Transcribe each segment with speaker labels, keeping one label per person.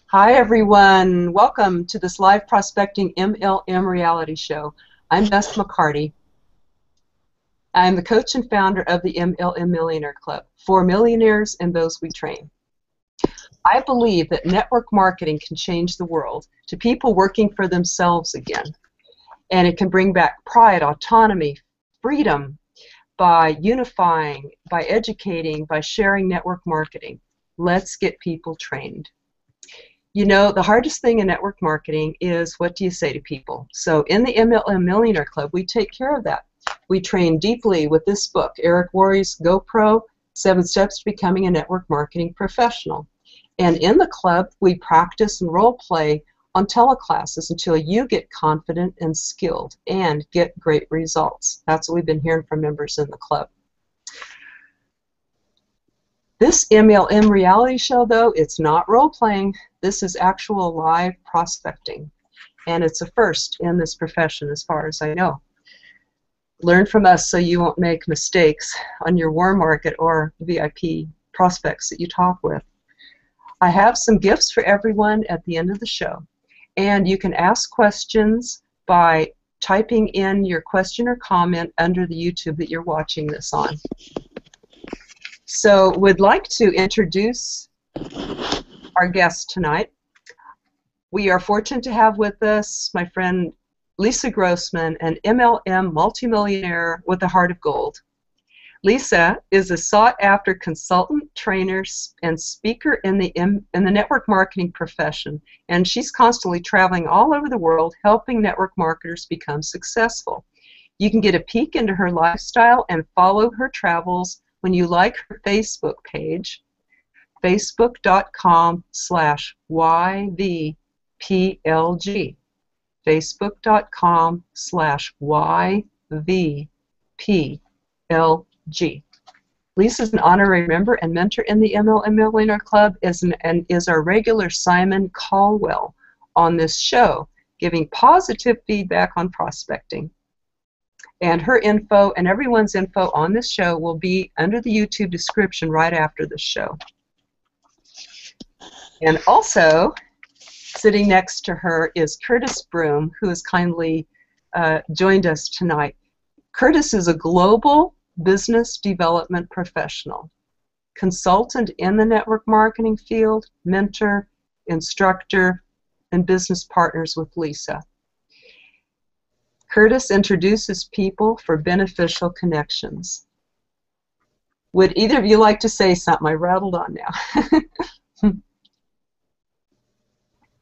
Speaker 1: Hi everyone, welcome to this live prospecting MLM reality show. I'm Bess McCarty. I'm the coach and founder of the MLM Millionaire Club for millionaires and those we train. I believe that network marketing can change the world to people working for themselves again. And it can bring back pride, autonomy, freedom by unifying, by educating, by sharing network marketing. Let's get people trained. You know, the hardest thing in network marketing is what do you say to people? So in the MLM Millionaire Club, we take care of that. We train deeply with this book, Eric Worre's GoPro, 7 Steps to Becoming a Network Marketing Professional. And in the club, we practice and role play on teleclasses until you get confident and skilled and get great results. That's what we've been hearing from members in the club. This MLM reality show, though, it's not role-playing. This is actual live prospecting, and it's a first in this profession as far as I know. Learn from us so you won't make mistakes on your warm market or VIP prospects that you talk with. I have some gifts for everyone at the end of the show, and you can ask questions by typing in your question or comment under the YouTube that you're watching this on. So we'd like to introduce our guest tonight. We are fortunate to have with us my friend Lisa Grossman, an MLM multimillionaire with a heart of gold. Lisa is a sought-after consultant, trainer, and speaker in the network marketing profession, and she's constantly traveling all over the world helping network marketers become successful. You can get a peek into her lifestyle and follow her travels when you like her Facebook page, facebook.com/YVPLG. facebook.com/YVPLG. Lisa's an honorary member and mentor in the MLM Millionaire Club and is our regular Simon Caldwell on this show, giving positive feedback on prospecting. And her info and everyone's info on this show will be under the YouTube description right after the show. And also, sitting next to her is Curtis Broom, who has kindly joined us tonight. Curtis is a global business development professional, consultant in the network marketing field, mentor, instructor, and business partners with Lisa. Curtis introduces people for beneficial connections. Would either of you like to say something? I rattled on now.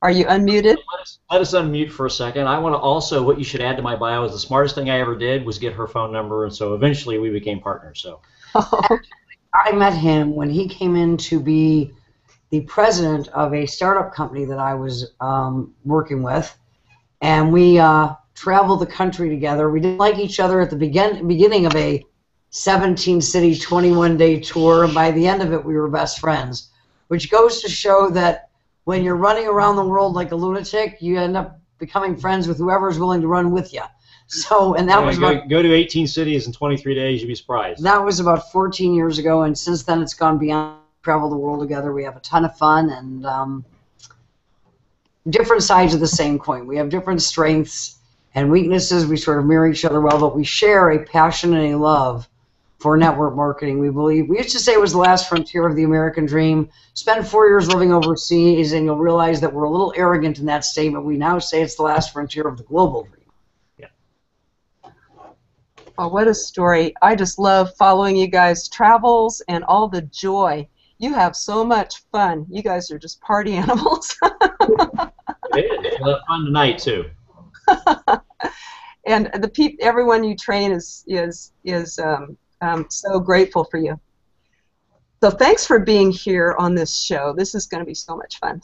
Speaker 1: Are you unmuted?
Speaker 2: Let us unmute for a second. I want to also, what you should add to my bio is the smartest thing I ever did was get her phone number, and so eventually we became partners. So,
Speaker 3: I met him when he came in to be the president of a startup company that I was working with, and we traveled the country together. We didn't like each other at the beginning of a 17-city, 21-day tour, and by the end of it, we were best friends, which goes to show that when you're running around the world like a lunatic, you end up becoming friends with whoever's willing to run with you. So, and that was about,
Speaker 2: go to 18 cities in 23 days, you'd be surprised.
Speaker 3: That was about 14 years ago, and since then it's gone beyond. Travel the world together. We have a ton of fun, and different sides of the same coin. We have different strengths and weaknesses. We sort of mirror each other well, but we share a passion and a love for network marketing. We believe, we used to say it was the last frontier of the American dream. Spend 4 years living overseas and you'll realize that we're a little arrogant in that statement. We now say it's the last frontier of the global dream.
Speaker 2: Yeah.
Speaker 1: Oh, what a story. I just love following you guys' travels and all the joy. You have so much fun. You guys are just party animals.
Speaker 2: It is. We'll have fun tonight too.
Speaker 1: And everyone you train is so grateful for you. So thanks for being here on this show. This is going to be so much fun.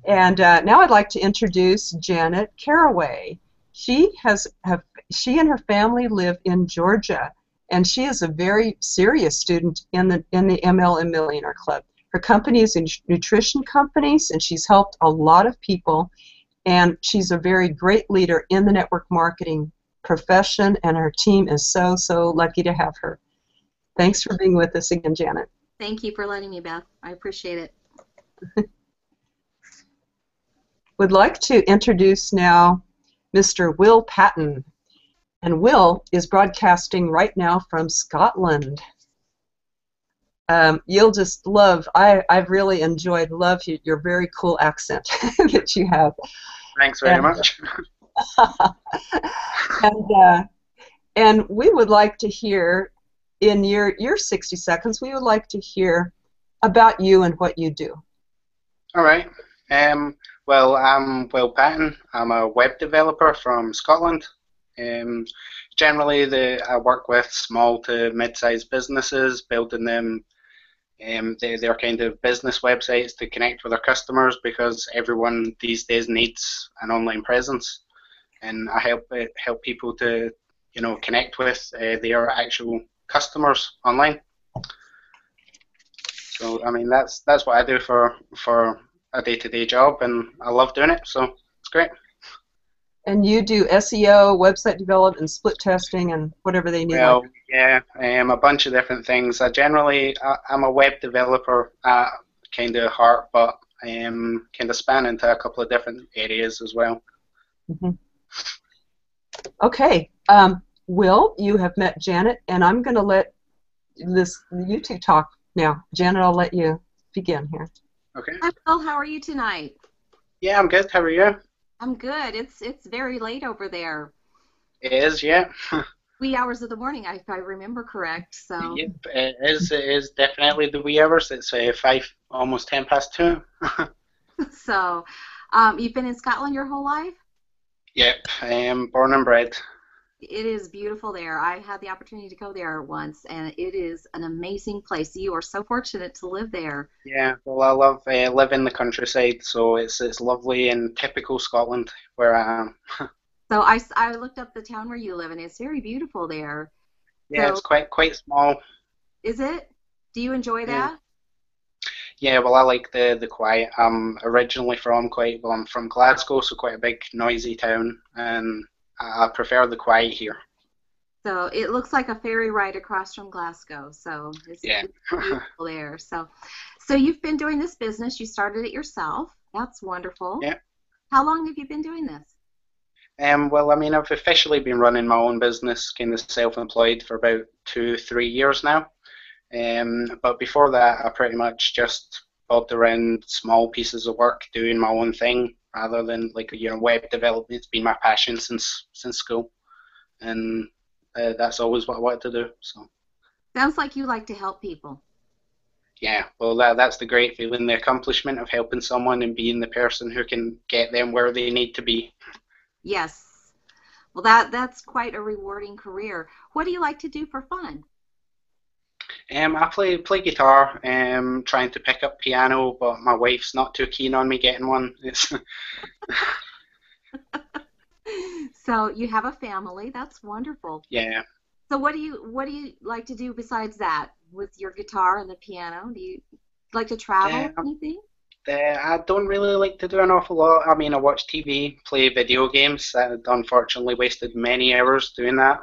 Speaker 1: And now I'd like to introduce Janet Caraway. She and her family live in Georgia, and she is a very serious student in the MLM Millionaire Club. Her company is in nutrition companies, and she's helped a lot of people, and she's a very great leader in the network marketing profession, and her team is so lucky to have her. Thanks for being with us again, Janet.
Speaker 4: Thank you for letting me, Beth. I appreciate it.
Speaker 1: Would like to introduce now Mr. Will Patton. And Will is broadcasting right now from Scotland. You'll just love, I've really enjoyed, your very cool accent that you have.
Speaker 5: Thanks very much.
Speaker 1: And we would like to hear, in your 60 seconds, we would like to hear about you and what you do.
Speaker 5: All right. Well, I'm Will Patton. I'm a web developer from Scotland. Generally, I work with small to mid-sized businesses, building them their kind of business websites to connect with their customers, because everyone these days needs an online presence, and I help people to connect with their actual customers online. So I mean that's what I do for a day-to-day job, and I love doing it, so it's great.
Speaker 1: And you do SEO, website development, and split testing, and whatever they need.
Speaker 5: Well, yeah, a bunch of different things. I'm a web developer kind of heart, but kind of span into a couple of different areas as well.
Speaker 1: Mm-hmm. Okay, Will, you have met Janet, and I'm going to let you two talk now. Janet, I'll let you begin here.
Speaker 5: Okay.
Speaker 4: Hi, Will. How are you tonight?
Speaker 5: Yeah, I'm good. How are you?
Speaker 4: I'm good. It's very late over there.
Speaker 5: It is, yeah.
Speaker 4: Wee hours of the morning, if I remember correct. So.
Speaker 5: Yep, it is definitely the wee hours. It's 5, almost 10 past 2.
Speaker 4: So, you've been in Scotland your whole life?
Speaker 5: Yep, I am born and bred.
Speaker 4: It is beautiful there. I had the opportunity to go there once, and it is an amazing place. You are so fortunate to live there.
Speaker 5: Yeah, well, I love live in the countryside, so it's lovely and typical Scotland where I am.
Speaker 4: So I looked up the town where you live, and it's very beautiful there.
Speaker 5: Yeah,
Speaker 4: so,
Speaker 5: it's quite small.
Speaker 4: Is it? Do you enjoy that?
Speaker 5: Yeah, well, I like the quiet. I'm originally I'm from Glasgow, so quite a big noisy town, and I prefer the quiet here.
Speaker 4: So it looks like a ferry ride across from Glasgow. So it's beautiful there. So you've been doing this business. You started it yourself. That's wonderful.
Speaker 5: Yeah.
Speaker 4: How long have you been doing this?
Speaker 5: Well, I mean, I've officially been running my own business, kind of self-employed, for about 2-3 years now. But before that, I pretty much just bobbed around small pieces of work doing my own thing, rather than web development. It's been my passion since school, and that's always what I wanted to do. So.
Speaker 4: Sounds like you like to help people.
Speaker 5: Yeah, well, that's the great feeling, the accomplishment of helping someone and being the person who can get them where they need to be.
Speaker 4: Yes. Well, that's quite a rewarding career. What do you like to do for fun?
Speaker 5: I play guitar, trying to pick up piano, but my wife's not too keen on me getting one.
Speaker 4: So you have a family. That's wonderful.
Speaker 5: Yeah.
Speaker 4: So what do you like to do besides that with your guitar and the piano? Do you like to travel or anything?
Speaker 5: I don't really like to do an awful lot. I mean, I watch TV, play video games. I unfortunately wasted many hours doing that.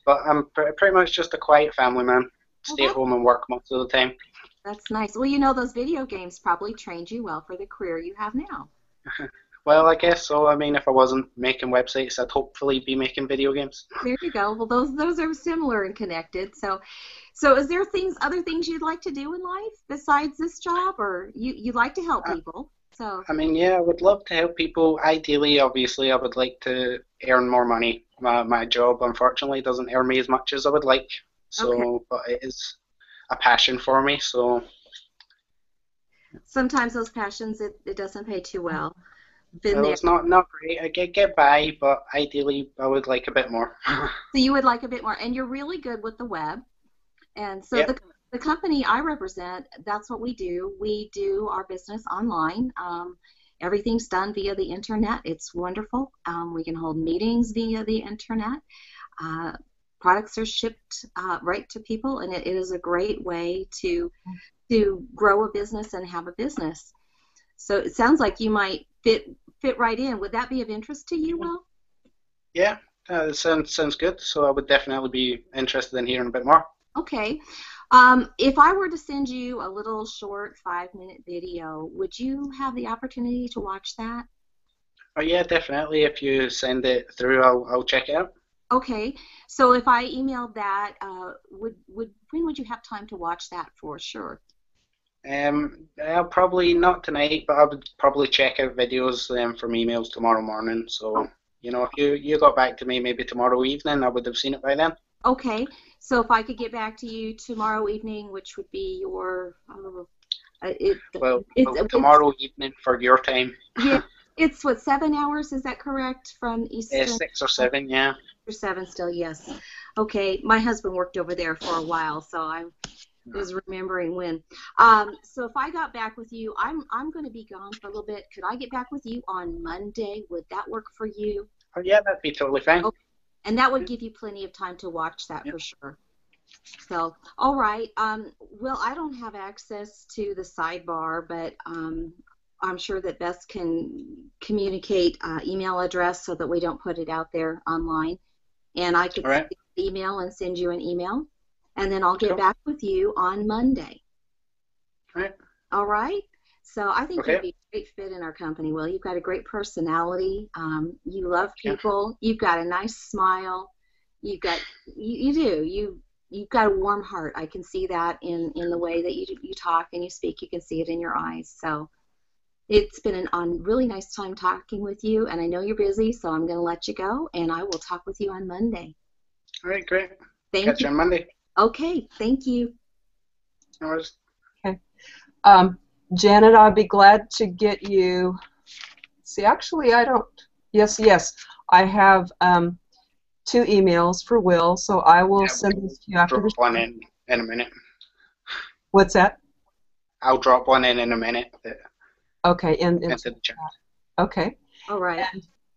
Speaker 5: But I'm pretty much just a quiet family man. Stay at home and work most of the time.
Speaker 4: That's nice. Well, those video games probably trained you well for the career you have now.
Speaker 5: Well, I guess so. I mean, if I wasn't making websites, I'd hopefully be making video games.
Speaker 4: There you go. Well, those are similar and connected. So is there other things you'd like to do in life besides this job, or you like to help people? So. I
Speaker 5: mean, yeah, I would love to help people. Ideally, obviously, I would like to earn more money. My job, unfortunately, doesn't earn me as much as I would like. So, okay. But it is a passion for me. So.
Speaker 4: Sometimes those passions, it doesn't pay too well.
Speaker 5: It's not great. I get by, but ideally I would like a bit more.
Speaker 4: So you would like a bit more, and you're really good with the web. And so the company I represent, that's what we do. We do our business online. Everything's done via the internet. It's wonderful. We can hold meetings via the internet. Products are shipped right to people, and it is a great way to grow a business and have a business. So it sounds like you might fit right in. Would that be of interest to you, Will?
Speaker 5: Yeah, it sounds good. So I would definitely be interested in hearing a bit more.
Speaker 4: Okay. If I were to send you a little short 5-minute video, would you have the opportunity to watch that?
Speaker 5: Oh yeah, definitely. If you send it through, I'll check it out.
Speaker 4: Okay, so if I emailed that, when would you have time to watch that for sure?
Speaker 5: I'll probably not tonight, but I would probably check out videos from emails tomorrow morning. So, you know, if you got back to me maybe tomorrow evening, I would have seen it by then.
Speaker 4: Okay, so if I could get back to you tomorrow evening, which would be your,
Speaker 5: tomorrow evening for your time.
Speaker 4: Yeah, it's what, 7 hours? Is that correct from Eastern?
Speaker 5: 6 or 7, yeah.
Speaker 4: Or 7 still, yes. Okay, my husband worked over there for a while, so I was remembering when. So if I got back with you, I'm going to be gone for a little bit. Could I get back with you on Monday? Would that work for you?
Speaker 5: Oh yeah, that'd be totally fine.
Speaker 4: Okay. And that would give you plenty of time to watch that for sure. So, all right. Well, I don't have access to the sidebar, but I'm sure that Bess can communicate email address so that we don't put it out there online. And I could send you an email and send you an email. And then I'll get back with you on Monday.
Speaker 5: All right.
Speaker 4: All right? So I think you'd be a great fit in our company, Will. You've got a great personality. You love people. You've got a nice smile. You've got, you do. You've got a warm heart. I can see that in the way that you talk and you speak. You can see it in your eyes. So it's been a really nice time talking with you. And I know you're busy, so I'm going to let you go. And I will talk with you on Monday.
Speaker 5: All right, great.
Speaker 4: Catch
Speaker 5: you on Monday.
Speaker 4: Okay, thank you.
Speaker 5: No worries.
Speaker 1: Okay. Janet, I'd be glad to get you. See, actually, I don't. Yes. I have 2 emails for Will, so I will send these to you after the show.
Speaker 5: One in a minute.
Speaker 1: What's that?
Speaker 5: I'll drop one in a minute.
Speaker 1: Okay, into
Speaker 5: the chat.
Speaker 1: Okay.
Speaker 4: All right.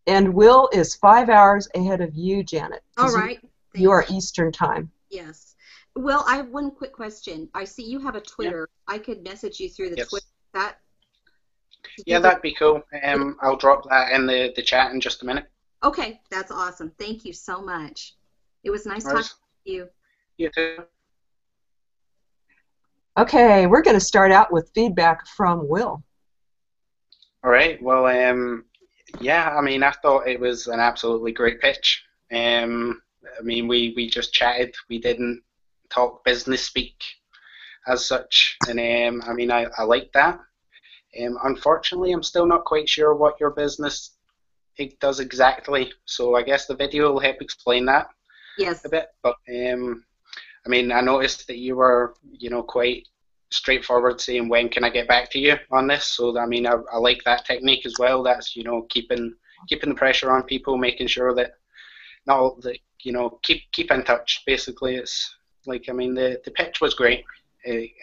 Speaker 1: And Will is 5 hours ahead of you, Janet.
Speaker 4: All right.
Speaker 1: You are Eastern time.
Speaker 4: Yes. Well, I have one quick question. I see you have a Twitter. Yeah. I could message you through the Twitter.
Speaker 5: That'd be cool. I'll drop that in the chat in just a minute.
Speaker 4: Okay, that's awesome. Thank you so much. It was nice talking to you.
Speaker 5: You too.
Speaker 1: Okay, we're going to start out with feedback from Will.
Speaker 5: All right. Well, yeah, I mean, I thought it was an absolutely great pitch. I mean, we just chatted. We didn't talk business speak as such, and I mean, I like that. Unfortunately, I'm still not quite sure what your business does exactly, so I guess the video will help explain that a bit. But I mean, I noticed that you were, you know, quite straightforward, saying when can I get back to you on this. So I mean, I like that technique as well. That's, you know, keeping the pressure on people, making sure that you know, keep in touch. Basically, it's like, I mean, the pitch was great. I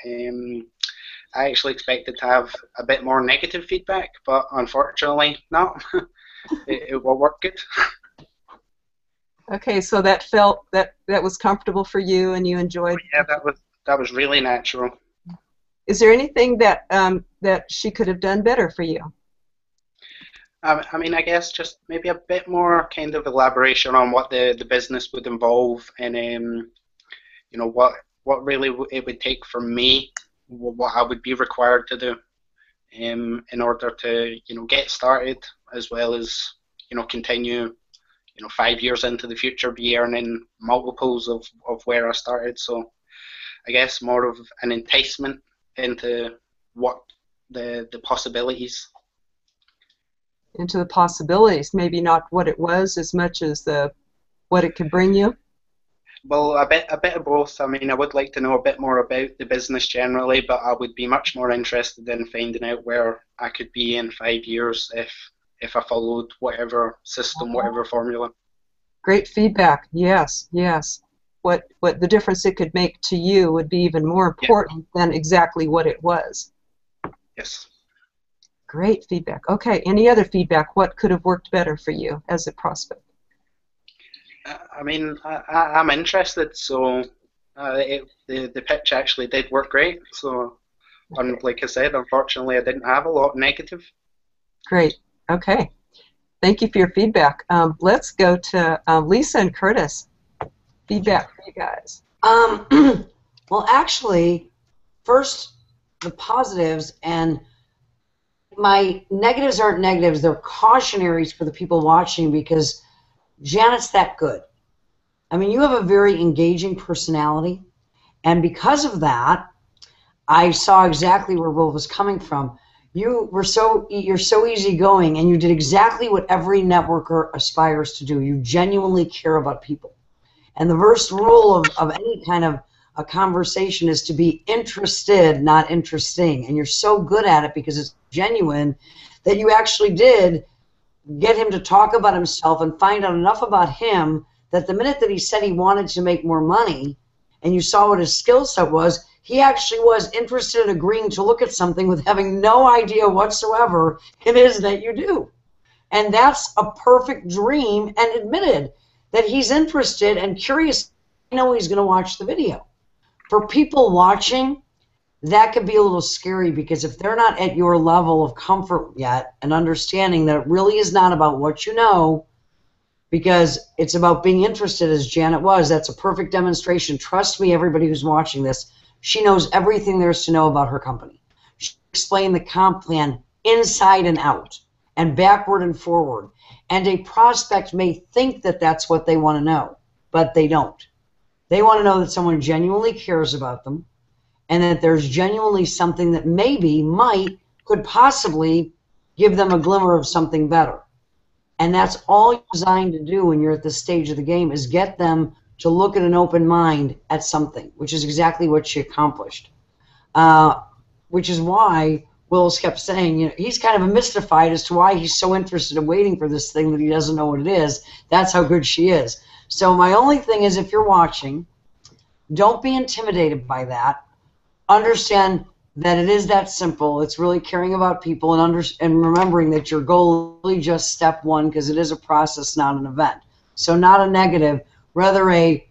Speaker 5: actually expected to have a bit more negative feedback, but unfortunately not. it will work good.
Speaker 1: Okay, so that felt that was comfortable for you, and you enjoyed.
Speaker 5: Yeah, that was really natural.
Speaker 1: Is there anything that that she could have done better for you?
Speaker 5: I mean, I guess just maybe a bit more kind of elaboration on what the business would involve, and you know, what really it would take for me, what I would be required to do in order to, you know, get started, as well as, you know, continue, you know, 5 years into the future, be earning multiples of where I started. So I guess more of an enticement into what the possibilities.
Speaker 1: Into the possibilities, maybe not what it was as much as what it could bring you.
Speaker 5: Well, a bit of both. I mean, I would like to know a bit more about the business generally, but I would be much more interested in finding out where I could be in 5 years if I followed whatever system, whatever formula.
Speaker 1: Great feedback. Yes. What the difference it could make to you would be even more important than exactly what it was.
Speaker 5: Yes.
Speaker 1: Great feedback. Okay, any other feedback? What could have worked better for you as a prospect?
Speaker 5: I mean, I'm interested, so the pitch actually did work great. So, like I said, unfortunately, I didn't have a lot negative.
Speaker 1: Great. Okay. Thank you for your feedback. Let's go to Lisa and Curtis. Feedback for you guys.
Speaker 3: Well, actually, first, the positives, and my negatives aren't negatives, they're cautionaries for the people watching, because Janet's that good. I mean, you have a very engaging personality, and because of that, I saw exactly where Will was coming from. You're so easygoing, and you did exactly what every networker aspires to do. You genuinely care about people. And the first rule of any kind of a conversation is to be interested, not interesting. And you're so good at it because it's genuine that you actually did get him to talk about himself and find out enough about him that the minute that he said he wanted to make more money and you saw what his skill set was, he actually was interested in agreeing to look at something with having no idea whatsoever it is that you do. And that's a perfect dream, and admitted that he's interested and curious. I know he's going to watch the video. For people watching, that could be a little scary, because if they're not at your level of comfort yet and understanding that it really is not about what you know, because it's about being interested, as Janet was. That's a perfect demonstration. Trust me, everybody who's watching this, she knows everything there is to know about her company. She explained the comp plan inside and out and backward and forward. And a prospect may think that that's what they want to know, but they don't. They want to know that someone genuinely cares about them, and that there's genuinely something that maybe, could possibly give them a glimmer of something better. And that's all you're designed to do when you're at this stage of the game, is get them to look at an open mind at something, which is exactly what she accomplished. Which is why Will kept saying, you know, he's kind of mystified as to why he's so interested in waiting for this thing that he doesn't know what it is. That's how good she is. So my only thing is, if you're watching, don't be intimidated by that. Understand that it is that simple. It's really caring about people and remembering that your goal is really just step one, because it is a process, not an event. So not a negative, rather a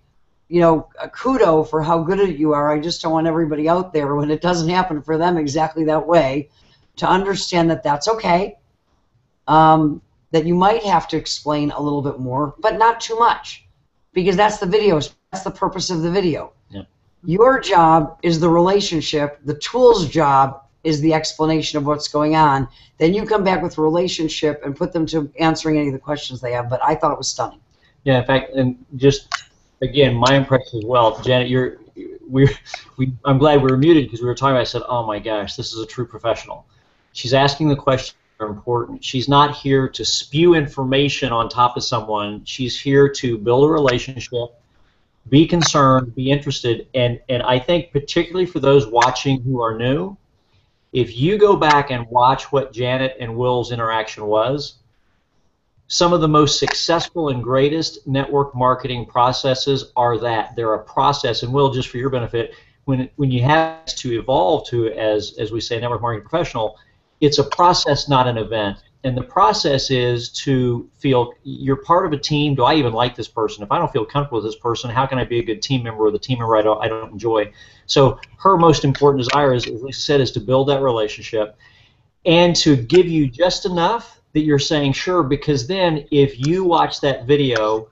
Speaker 3: kudo for how good at you are. I just don't want everybody out there, when it doesn't happen for them exactly that way, to understand that that's okay, that you might have to explain a little bit more, but not too much, because that's the video. That's the purpose of the video.
Speaker 2: Yeah.
Speaker 3: Your job is the relationship. The tool's job is the explanation of what's going on. Then you come back with relationship and put them to answering any of the questions they have. But I thought it was stunning.
Speaker 2: Yeah, in fact, and just again, my impression as well, Janet. I'm glad we were muted, because we were talking about. I said, "Oh my gosh, this is a true professional." She's asking the questions that are important. She's not here to spew information on top of someone. She's here to build a relationship, be concerned, be interested, and I think particularly for those watching who are new, if you go back and watch what Janet and Will's interaction was, some of the most successful and greatest network marketing processes are that. They're a process, and Will, just for your benefit, when you have to evolve to, as we say, network marketing professional, it's a process, not an event. And the process is to feel you're part of a team. Do I even like this person? If I don't feel comfortable with this person, how can I be a good team member with a team member I don't enjoy? So her most important desire, as Lisa said, is to build that relationship and to give you just enough that you're saying sure, because then if you watch that video,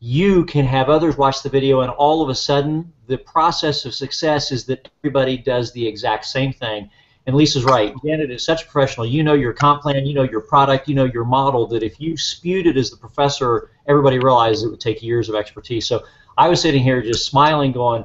Speaker 2: you can have others watch the video, and all of a sudden the process of success is that everybody does the exact same thing. And Lisa's right. Janet is such a professional. You know your comp plan, you know your product, you know your model, that if you spewed it as the professor, everybody realized it would take years of expertise. So I was sitting here just smiling, going,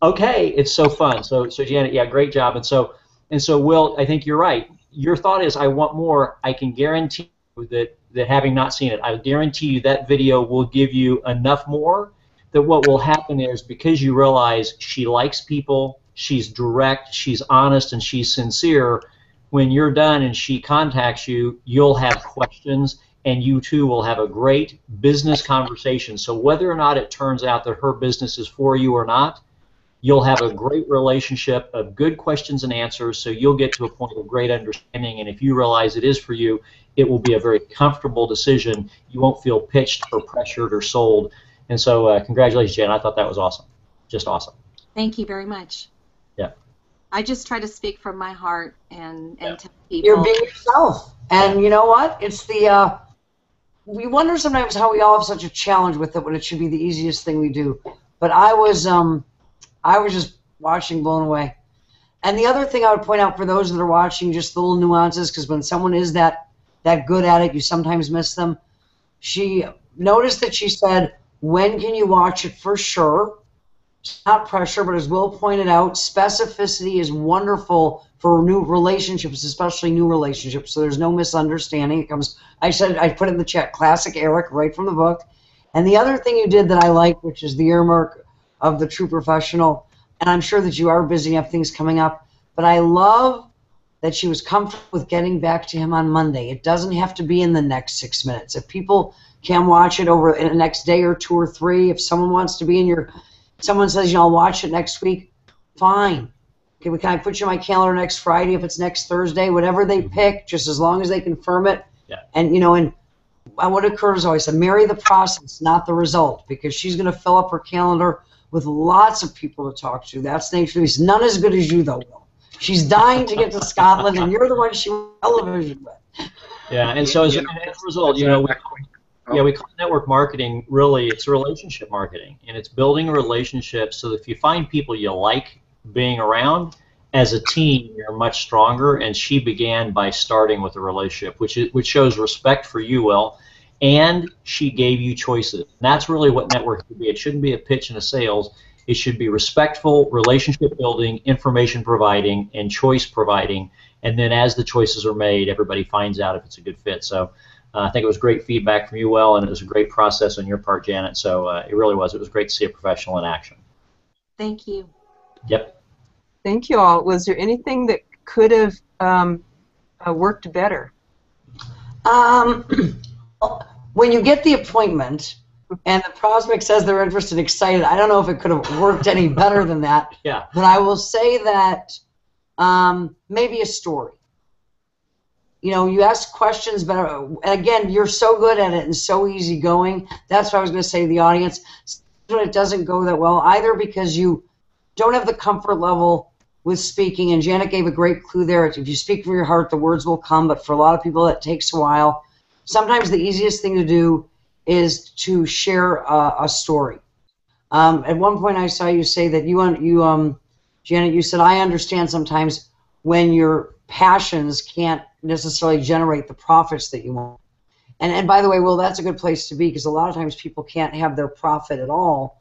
Speaker 2: okay, it's so fun. So Janet, yeah, great job. And so Will, I think you're right. Your thought is, I want more. I can guarantee you that having not seen it, I guarantee you that video will give you enough more that what will happen is, because you realize she likes people, she's direct, she's honest, and she's sincere, when you're done and she contacts you, you'll have questions, and you too will have a great business conversation. So whether or not it turns out that her business is for you or not, you'll have a great relationship of good questions and answers, so you'll get to a point of great understanding, and if you realize it is for you, it will be a very comfortable decision. You won't feel pitched or pressured or sold. And so congratulations, Jen. I thought that was awesome. Just awesome.
Speaker 4: Thank you very much.
Speaker 2: Yeah.
Speaker 4: I just try to speak from my heart and tell people.
Speaker 3: You're being yourself. And you know what? It's the, we wonder sometimes how we all have such a challenge with it when it should be the easiest thing we do. But I was just watching, blown away. And the other thing I would point out for those that are watching, just the little nuances, because when someone is that good at it, you sometimes miss them. She noticed that she said, when can you watch it for sure? It's not pressure, but as Will pointed out, specificity is wonderful for new relationships, especially new relationships, so there's no misunderstanding. It comes, I put it in the chat, classic Eric, right from the book. And the other thing you did that I like, which is the earmark of the true professional, and I'm sure that you are busy, you have things coming up, but I love that she was comfortable with getting back to him on Monday. It doesn't have to be in the next 6 minutes. If people can watch it over in the next day or 2 or 3, if someone wants to be in your, someone says, I'll watch it next week, fine. Okay, can I put you on my calendar next Friday if it's next Thursday, whatever they pick, just as long as they confirm it.
Speaker 2: Yeah.
Speaker 3: And, and what occurs always, I marry the process, not the result, because she's going to fill up her calendar with lots of people to talk to. That's the nature of the beast. None as good as you, though, Will. She's dying to get to Scotland, and you're the one she went television with.
Speaker 2: Yeah, and so as a result, we call network marketing, really, it's relationship marketing, and it's building a relationship so that if you find people you like being around, as a team, you're much stronger, and she began by starting with a relationship, which shows respect for you, Will, and she gave you choices. And that's really what networking should be. It shouldn't be a pitch and a sales. It should be respectful, relationship building, information providing, and choice providing, and then as the choices are made, everybody finds out if it's a good fit. So I think it was great feedback from you, Will, and it was a great process on your part, Janet. So it really was. It was great to see a professional in action.
Speaker 4: Thank you.
Speaker 2: Yep.
Speaker 1: Thank you all. Was there anything that could have worked better?
Speaker 3: When you get the appointment and the prospect says they're interested and excited, I don't know if it could have worked any better than that.
Speaker 2: Yeah.
Speaker 3: But I will say that maybe a story. You ask questions better. And again, you're so good at it and so easygoing. That's what I was going to say to the audience. When it doesn't go that well, either because you don't have the comfort level with speaking, and Janet gave a great clue there. If you speak from your heart, the words will come, but for a lot of people, that takes a while. Sometimes the easiest thing to do is to share a story. At one point, I saw you say that Janet, you said, I understand sometimes when your passions can't necessarily generate the profits that you want. And by the way, Will, that's a good place to be, because a lot of times people can't have their profit at all.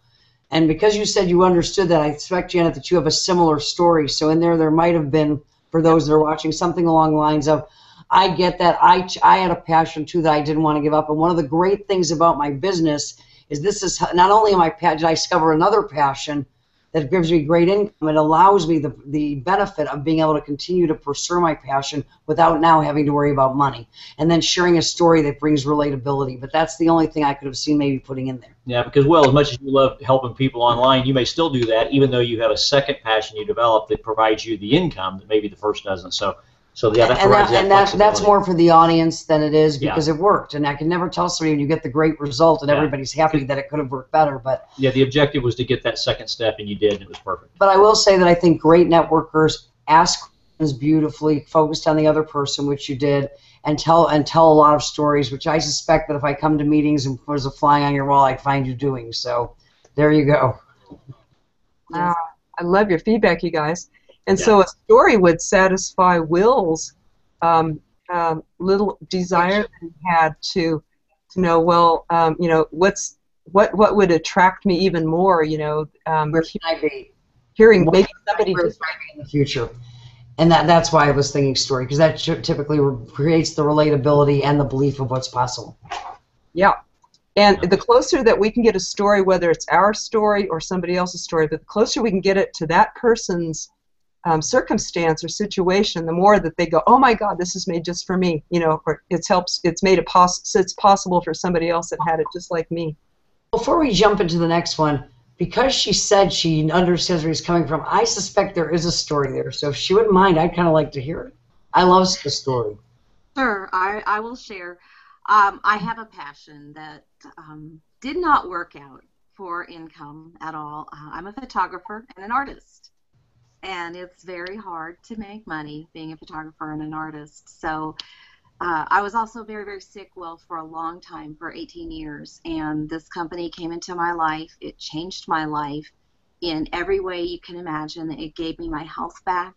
Speaker 3: And because you said you understood that, I expect, Janet, that you have a similar story. So in there might have been, for those that are watching, something along the lines of, I get that. I had a passion, too, that I didn't want to give up. And one of the great things about my business is this is not only am I did I discover another passion that gives me great income, it allows me the benefit of being able to continue to pursue my passion without now having to worry about money. And then sharing a story that brings relatability. But that's the only thing I could have seen maybe putting in there.
Speaker 2: Yeah, because, Will, as much as you love helping people online, you may still do that, even though you have a second passion you develop that provides you the income that maybe the first doesn't. So yeah,
Speaker 3: that's more for the audience than it is because it worked. And I can never tell somebody when you get the great result and everybody's happy that it could have worked better. But
Speaker 2: yeah, the objective was to get that second step, and you did, and it was perfect.
Speaker 3: But I will say that I think great networkers ask questions beautifully, focused on the other person, which you did, and tell a lot of stories, which I suspect that if I come to meetings and there's a fly on your wall, I'd find you doing. So there you go.
Speaker 1: I love your feedback, you guys. And so a story would satisfy Will's little desire that he had to know, well, what would attract me even more, where
Speaker 3: can I be?
Speaker 1: Hearing maybe somebody
Speaker 3: in the future. And that's why I was thinking story, because that typically creates the relatability and the belief of what's possible.
Speaker 1: Yeah. And the closer that we can get a story, whether it's our story or somebody else's story, but the closer we can get it to that person's circumstance or situation, the more that they go, oh my God, this is made just for me, or it's made it's possible for somebody else that had it just like me.
Speaker 3: Before we jump into the next one, because she said she understands where he's coming from, I suspect there is a story there. So if she wouldn't mind, I'd kind of like to hear it. I love the story.
Speaker 4: Sure, I will share. I have a passion that did not work out for income at all. I'm a photographer and an artist. And it's very hard to make money being a photographer and an artist. So I was also very, very sick, Will, for a long time, for 18 years. And this company came into my life. It changed my life. in every way you can imagine. It gave me my health back,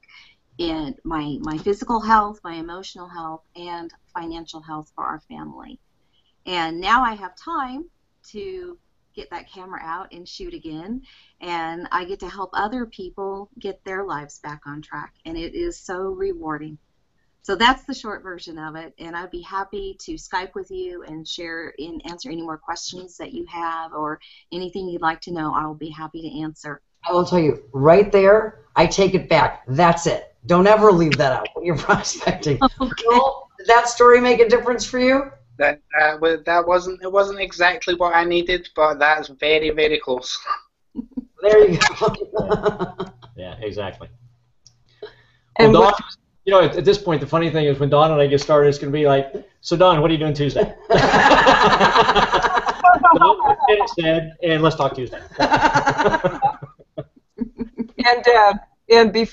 Speaker 4: and my physical health, my emotional health, and financial health for our family. And now I have time to get that camera out and shoot again, and I get to help other people get their lives back on track, and it is so rewarding. So that's the short version of it, and I'd be happy to Skype with you and share and answer any more questions that you have, or anything you'd like to know. I will be happy to answer.
Speaker 3: I will tell you, right there, I take it back. That's it. Don't ever leave that out when you're prospecting.
Speaker 4: Okay.
Speaker 3: Joel, did that story make a difference for you?
Speaker 5: That wasn't exactly what I needed, but that's very, very close.
Speaker 3: There you go.
Speaker 2: Yeah, exactly.
Speaker 1: And
Speaker 2: well, Dawn, you know, at this point, the funny thing is when Dawn and I get started, it's going to be like, so Dawn, what are you doing Tuesday? Dawn, get it said, and let's talk Tuesday.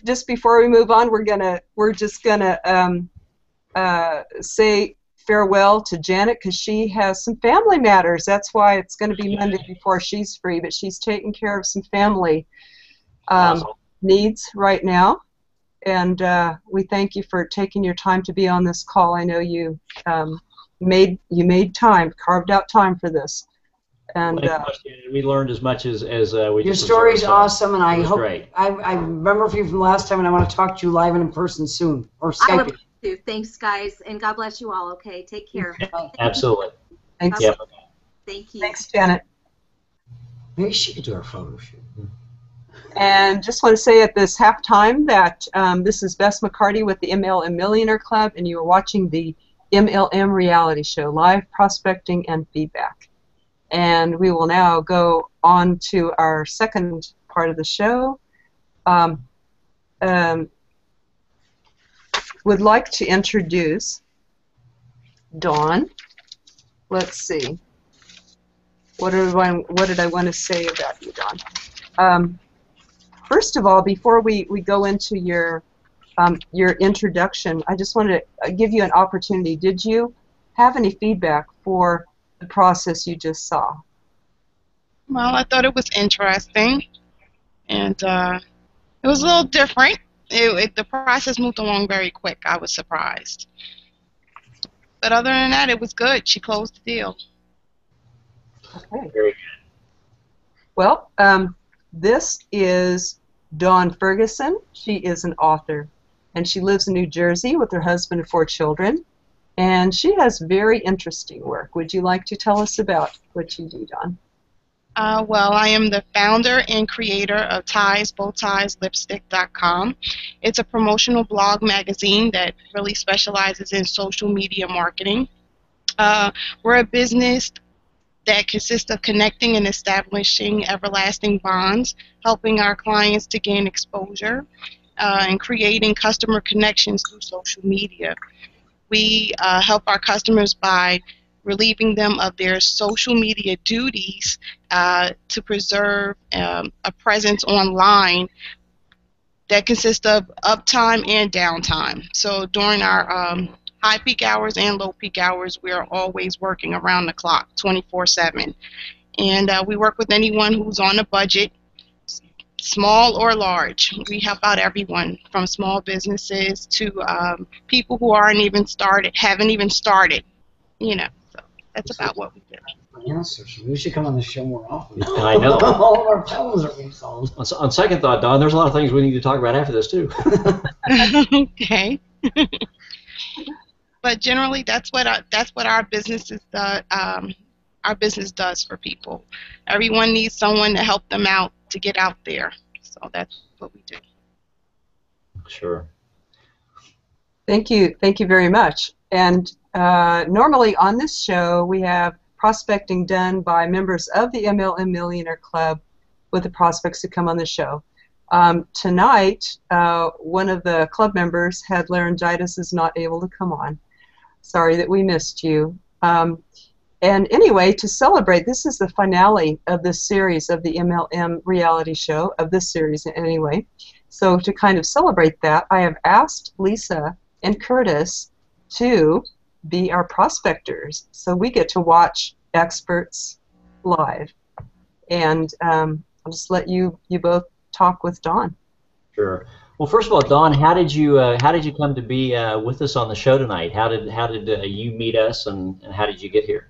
Speaker 1: Just before we move on, we're just gonna say farewell to Janet because she has some family matters. That's why it's going to be Monday before she's free, but she's taking care of some family needs right now. And we thank you for taking your time to be on this call. I know you made time, carved out time for this. And
Speaker 2: we learned as much as we
Speaker 3: your
Speaker 2: just
Speaker 3: story's
Speaker 2: observed,
Speaker 3: awesome, and I hope
Speaker 2: great.
Speaker 3: I remember you from last time, and I want to talk to you live and in person soon, or
Speaker 4: I
Speaker 3: Skype.
Speaker 4: would love to. Thanks, guys, and God bless you all. Okay, take care.
Speaker 2: Absolutely.
Speaker 1: Thanks.
Speaker 2: Yeah.
Speaker 4: Thank you.
Speaker 1: Thanks, Janet.
Speaker 3: Maybe she could do our photo shoot.
Speaker 1: And just want to say at this halftime that this is Bess McCarty with the MLM Millionaire Club, and you are watching the MLM Reality Show, live prospecting and feedback. And we will now go on to our second part of the show. Would like to introduce Dawn. Let's see. What did I want to say about you, Dawn? First of all, before we go into your introduction, I just wanted to give you an opportunity. Did you have any feedback for the process you just saw?
Speaker 6: Well, I thought it was interesting, and it was a little different. The process moved along very quick. I was surprised. But other than that, it was good. She closed the deal.
Speaker 1: Okay.
Speaker 2: Very good.
Speaker 1: Well, this is Dawn Ferguson. She is an author, and she lives in New Jersey with her husband and 4 children, and she has very interesting work. Would you like to tell us about what you do, Dawn?
Speaker 6: Well, I am the founder and creator of TiesBowTiesLipstick.com. It's a promotional blog magazine that really specializes in social media marketing. We're a business that consists of connecting and establishing everlasting bonds, helping our clients to gain exposure, and creating customer connections through social media. We help our customers by relieving them of their social media duties to preserve a presence online that consists of uptime and downtime. So during our high peak hours and low peak hours, we are always working around the clock, 24/7. And we work with anyone who's on a budget, small or large. We help out everyone from small businesses to people who haven't even started, you know. So that's about what we do.
Speaker 3: Yes, we should come on the show more often.
Speaker 2: I know.
Speaker 3: All of our problems are being solved.
Speaker 2: On second thought, Dawn, there's a lot of things we need to talk about after this too.
Speaker 6: Okay. But generally, that's what our business is. Our business does for people. Everyone needs someone to help them out to get out there. So that's what we do.
Speaker 2: Sure.
Speaker 1: Thank you very much. And normally on this show, we have prospecting done by members of the MLM Millionaire Club with the prospects to come on the show. Tonight, one of the club members had laryngitis, is not able to come on. Sorry that we missed you. And anyway, to celebrate, this is the finale of this series of the MLM Reality Show, of this series anyway. So to kind of celebrate that, I have asked Lisa and Curtis to be our prospectors. So we get to watch experts live. And I'll just let you both talk with Dawn.
Speaker 2: Sure. Well, first of all, Dawn, how did you come to be with us on the show tonight? How did you meet us, and how did you get here?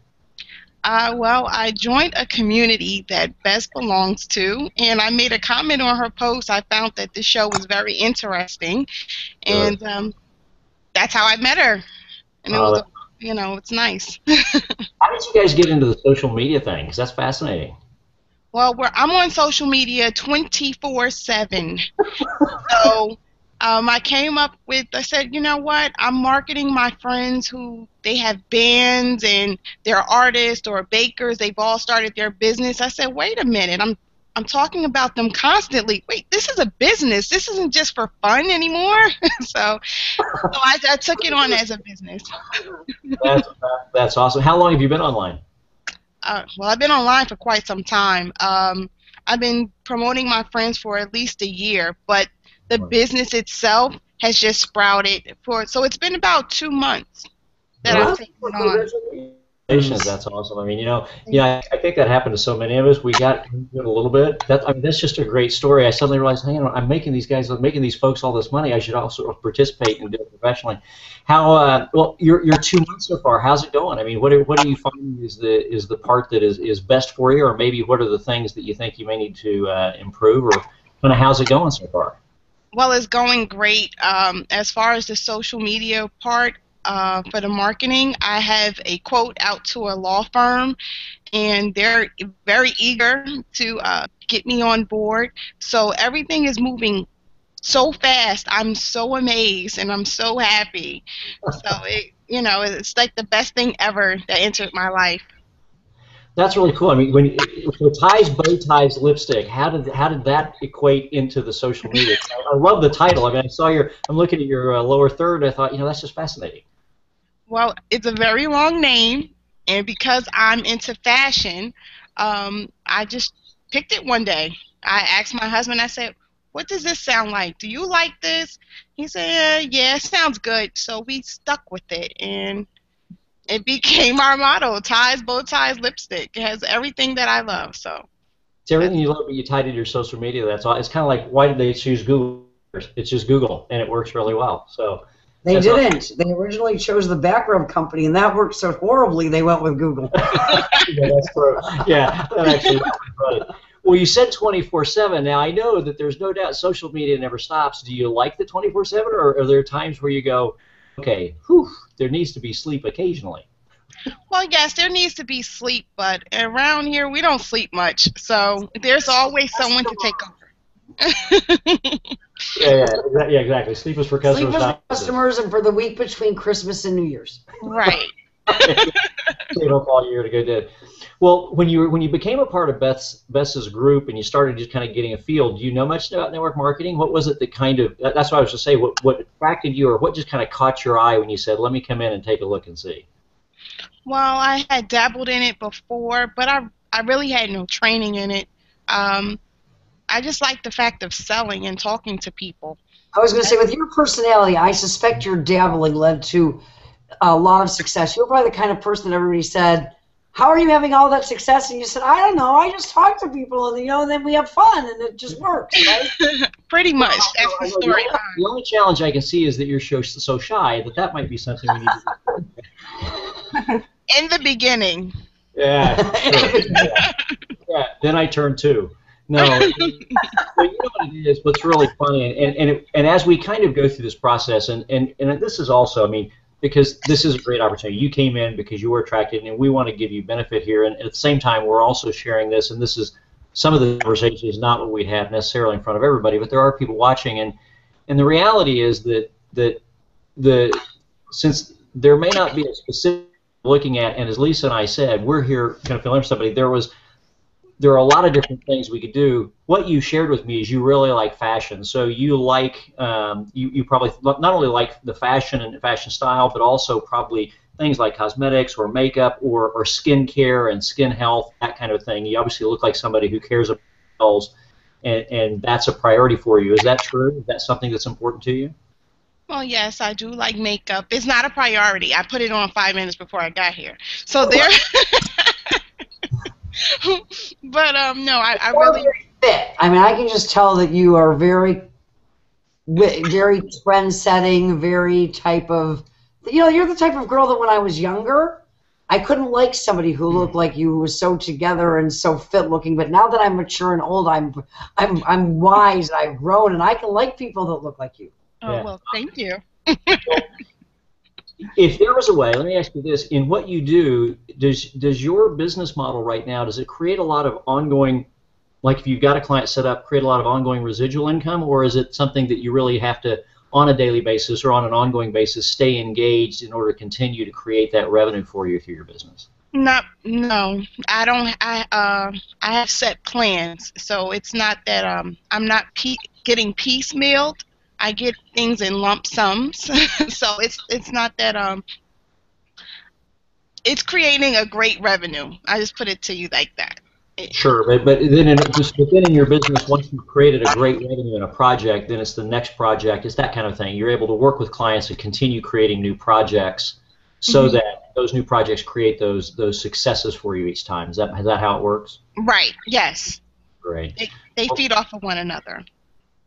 Speaker 6: Well, I joined a community that Bess belongs to, and I made a comment on her post. I found that the show was very interesting, and that's how I met her. And it was, it's nice.
Speaker 2: How did you guys get into the social media thing? 'Cause that's fascinating.
Speaker 6: Well, I'm on social media 24/7. So I came up with, I said, you know what? I'm marketing my friends who they have bands and they're artists or bakers. They've all started their business. I said, wait a minute. I'm talking about them constantly. Wait, this is a business. This isn't just for fun anymore. so I took it on as a business.
Speaker 2: That's awesome. How long have you been online?
Speaker 6: Well, I've been online for quite some time. I've been promoting my friends for at least a year, but the business itself has just sprouted so it's been about 2 months that I've taken it on.
Speaker 2: That's awesome. I mean, I think that happened to so many of us. We got into it a little bit. That's just a great story. I suddenly realized, hey, I'm making these folks all this money. I should also participate and do it professionally. How well, you're 2 months so far. How's it going? I mean, what do you find is the part that is best for you, or maybe what are the things that you think you may need to improve, or kind of how's it going so far?
Speaker 6: Well, it's going great. As far as the social media part, for the marketing, I have a quote out to a law firm, and they're very eager to get me on board. So everything is moving so fast. I'm so amazed, and I'm so happy. So it's like the best thing ever that entered my life.
Speaker 2: That's really cool. I mean, for ties, bow ties, lipstick, how did that equate into the social media? I love the title. I mean, I'm looking at your lower third. I thought, that's just fascinating.
Speaker 6: Well, it's a very long name, and because I'm into fashion, I just picked it one day. I asked my husband, I said, what does this sound like? Do you like this? He said, yeah, it sounds good. So we stuck with it, and it became our motto: ties, bow ties, lipstick. It has everything that I love. So
Speaker 2: it's everything you love, but you tied it to your social media. That's all. It's kind of like, why did they choose Google? It's just Google, and it works really well. So
Speaker 3: they didn't. Awesome. They originally chose the background company, and that worked so horribly they went with Google.
Speaker 2: Yeah, that's true. Yeah, that actually right. Well, you said 24/7. Now I know that there's no doubt social media never stops. Do you like the 24/7, or are there times where you go, okay, there needs to be sleep occasionally?
Speaker 6: Well, yes, there needs to be sleep, but around here we don't sleep much, so there's always someone to take over.
Speaker 2: Yeah, exactly. Sleep is for customers.
Speaker 3: Sleep is for customers, and for the week between Christmas and New Year's.
Speaker 6: Right.
Speaker 2: Stayed up all year to go dead. Well, when you became a part of Bess's group and you started just kind of getting a feel, do you know much about network marketing? What was it that that's what I was going to say, what attracted you, or what just kind of caught your eye when you said, let me come in and take a look and see?
Speaker 6: Well, I had dabbled in it before, but I really had no training in it. I just like the fact of selling and talking to people.
Speaker 3: I was going to say, with your personality, I suspect your dabbling led to a lot of success. You're probably the kind of person that everybody said, how are you having all that success? And you said, I don't know, I just talk to people, and then we have fun, and it just works, right?
Speaker 6: Pretty much. That's the story.
Speaker 2: The only challenge I can see is that you're so shy that might be something we need to do.
Speaker 6: In the beginning.
Speaker 2: Yeah. Sure. Yeah. Then I turned 2. No. Well, you know what it is, what's really funny, and as we kind of go through this process, and this is also, I mean, because this is a great opportunity. You came in because you were attracted, and we want to give you benefit here. And at the same time, we're also sharing this, and this is some of the conversation is not what we'd have necessarily in front of everybody, but there are people watching, and the reality is that since there may not be a specific looking at, and as Lisa and I said, we're here kind of filling somebody. There are a lot of different things we could do. What you shared with me is you really like fashion. So you like, you probably not only like the fashion and fashion style, but also probably things like cosmetics or makeup or skin care and skin health, that kind of thing. You obviously look like somebody who cares about health, and that's a priority for you. Is that true? Is that something that's important to you?
Speaker 6: Well, yes, I do like makeup. It's not a priority. I put it on 5 minutes before I got here. So there... But no, I really
Speaker 3: fit. I mean, I can just tell that you are very trend-setting, very type of, you're the type of girl that when I was younger, I couldn't like somebody who looked like you, who was so together and so fit-looking. But now that I'm mature and old, I'm wise, and I've grown, and I can like people that look like you.
Speaker 6: Oh,
Speaker 2: Yeah.
Speaker 6: well, thank you.
Speaker 2: If there was a way, let me ask you this: in what you do, does your business model right now, does it create a lot of ongoing, like if you've got a client set up, create a lot of ongoing residual income, or is it something that you really have to, on a daily basis or on an ongoing basis, stay engaged in order to continue to create that revenue for you through your business?
Speaker 6: No, I don't. I have set plans, so it's not that I'm not getting piecemealed. I get things in lump sums, so it's not that it's creating a great revenue. I just put it to you like that.
Speaker 2: Sure, but then in your business, once you've created a great revenue in a project, then it's the next project. It's that kind of thing. You're able to work with clients and continue creating new projects, so that those new projects create those successes for you each time. Is that how it works?
Speaker 6: Right. Yes.
Speaker 2: Great.
Speaker 6: They feed off of one another.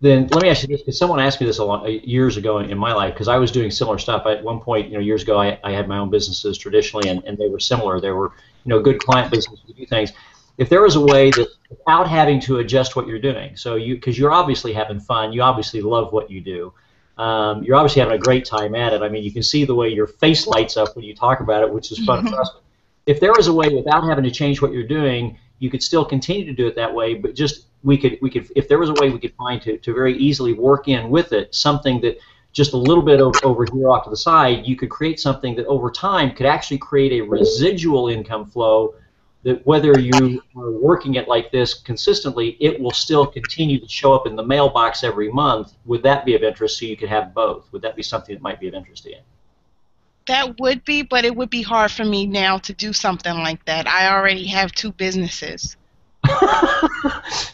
Speaker 2: Then let me ask you this, because someone asked me this years ago in my life, because I was doing similar stuff. At one point, years ago, I had my own businesses traditionally, and they were similar. They were, good client businesses to do things. If there was a way that, without having to adjust what you're doing, so because you're obviously having fun, you obviously love what you do, you're obviously having a great time at it. I mean, you can see the way your face lights up when you talk about it, which is fun for us. If there was a way, without having to change what you're doing, you could still continue to do it that way, but just we could if there was a way we could find to very easily work in with it something that just a little bit over here off to the side, you could create something that over time could actually create a residual income flow that whether you are working it like this consistently, it will still continue to show up in the mailbox every month. Would that be of interest, so you could have both? Would that be something that might be of interest to you?
Speaker 6: That would be, but it would be hard for me now to do something like that. I already have 2 businesses.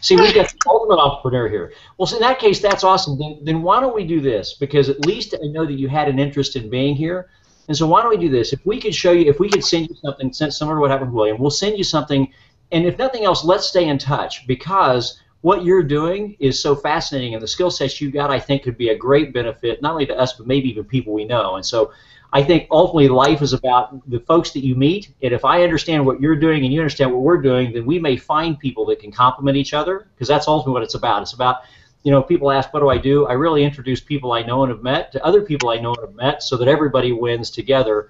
Speaker 2: See, we've got the ultimate entrepreneur here. Well, so in that case, that's awesome. Then why don't we do this? Because at least I know that you had an interest in being here. And so why don't we do this? If we could show you, if we could send you something similar to what happened with William, we'll send you something. And if nothing else, let's stay in touch, because what you're doing is so fascinating, and the skill sets you got, I think, could be a great benefit, not only to us, but maybe even people we know. And so I think ultimately life is about the folks that you meet, and if I understand what you're doing and you understand what we're doing, then we may find people that can complement each other, because that's ultimately what it's about. It's about, people ask, what do? I really introduce people I know and have met to other people I know and have met, so that everybody wins together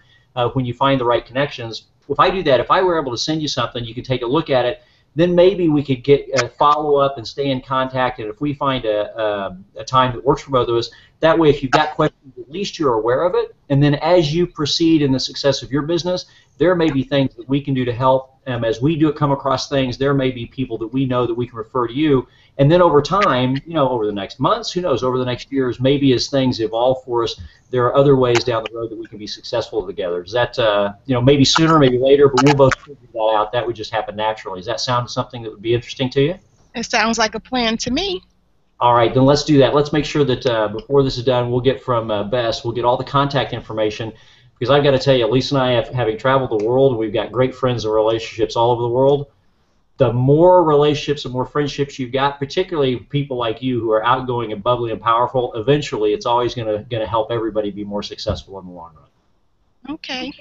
Speaker 2: when you find the right connections. If I do that, if I were able to send you something, you can take a look at it, then maybe we could get a follow-up and stay in contact, and if we find a time that works for both of us, that way if you've got questions, at least you're aware of it, and then as you proceed in the success of your business, there may be things that we can do to help. As we come across things, there may be people that we know that we can refer to you, and then over time, over the next months, who knows, over the next years, maybe as things evolve for us, there are other ways down the road that we can be successful together. Does that, maybe sooner, maybe later, but we'll both figure that out. That would just happen naturally. Does that sound something that would be interesting to you?
Speaker 6: It sounds like a plan to me.
Speaker 2: All right, then let's do that. Let's make sure that before this is done, we'll get from Bess, we'll get all the contact information, because I've got to tell you, Lisa and I, having traveled the world, we've got great friends and relationships all over the world. The more relationships and more friendships you've got, particularly people like you who are outgoing and bubbly and powerful, eventually it's always going to help everybody be more successful in the long run.
Speaker 6: Okay.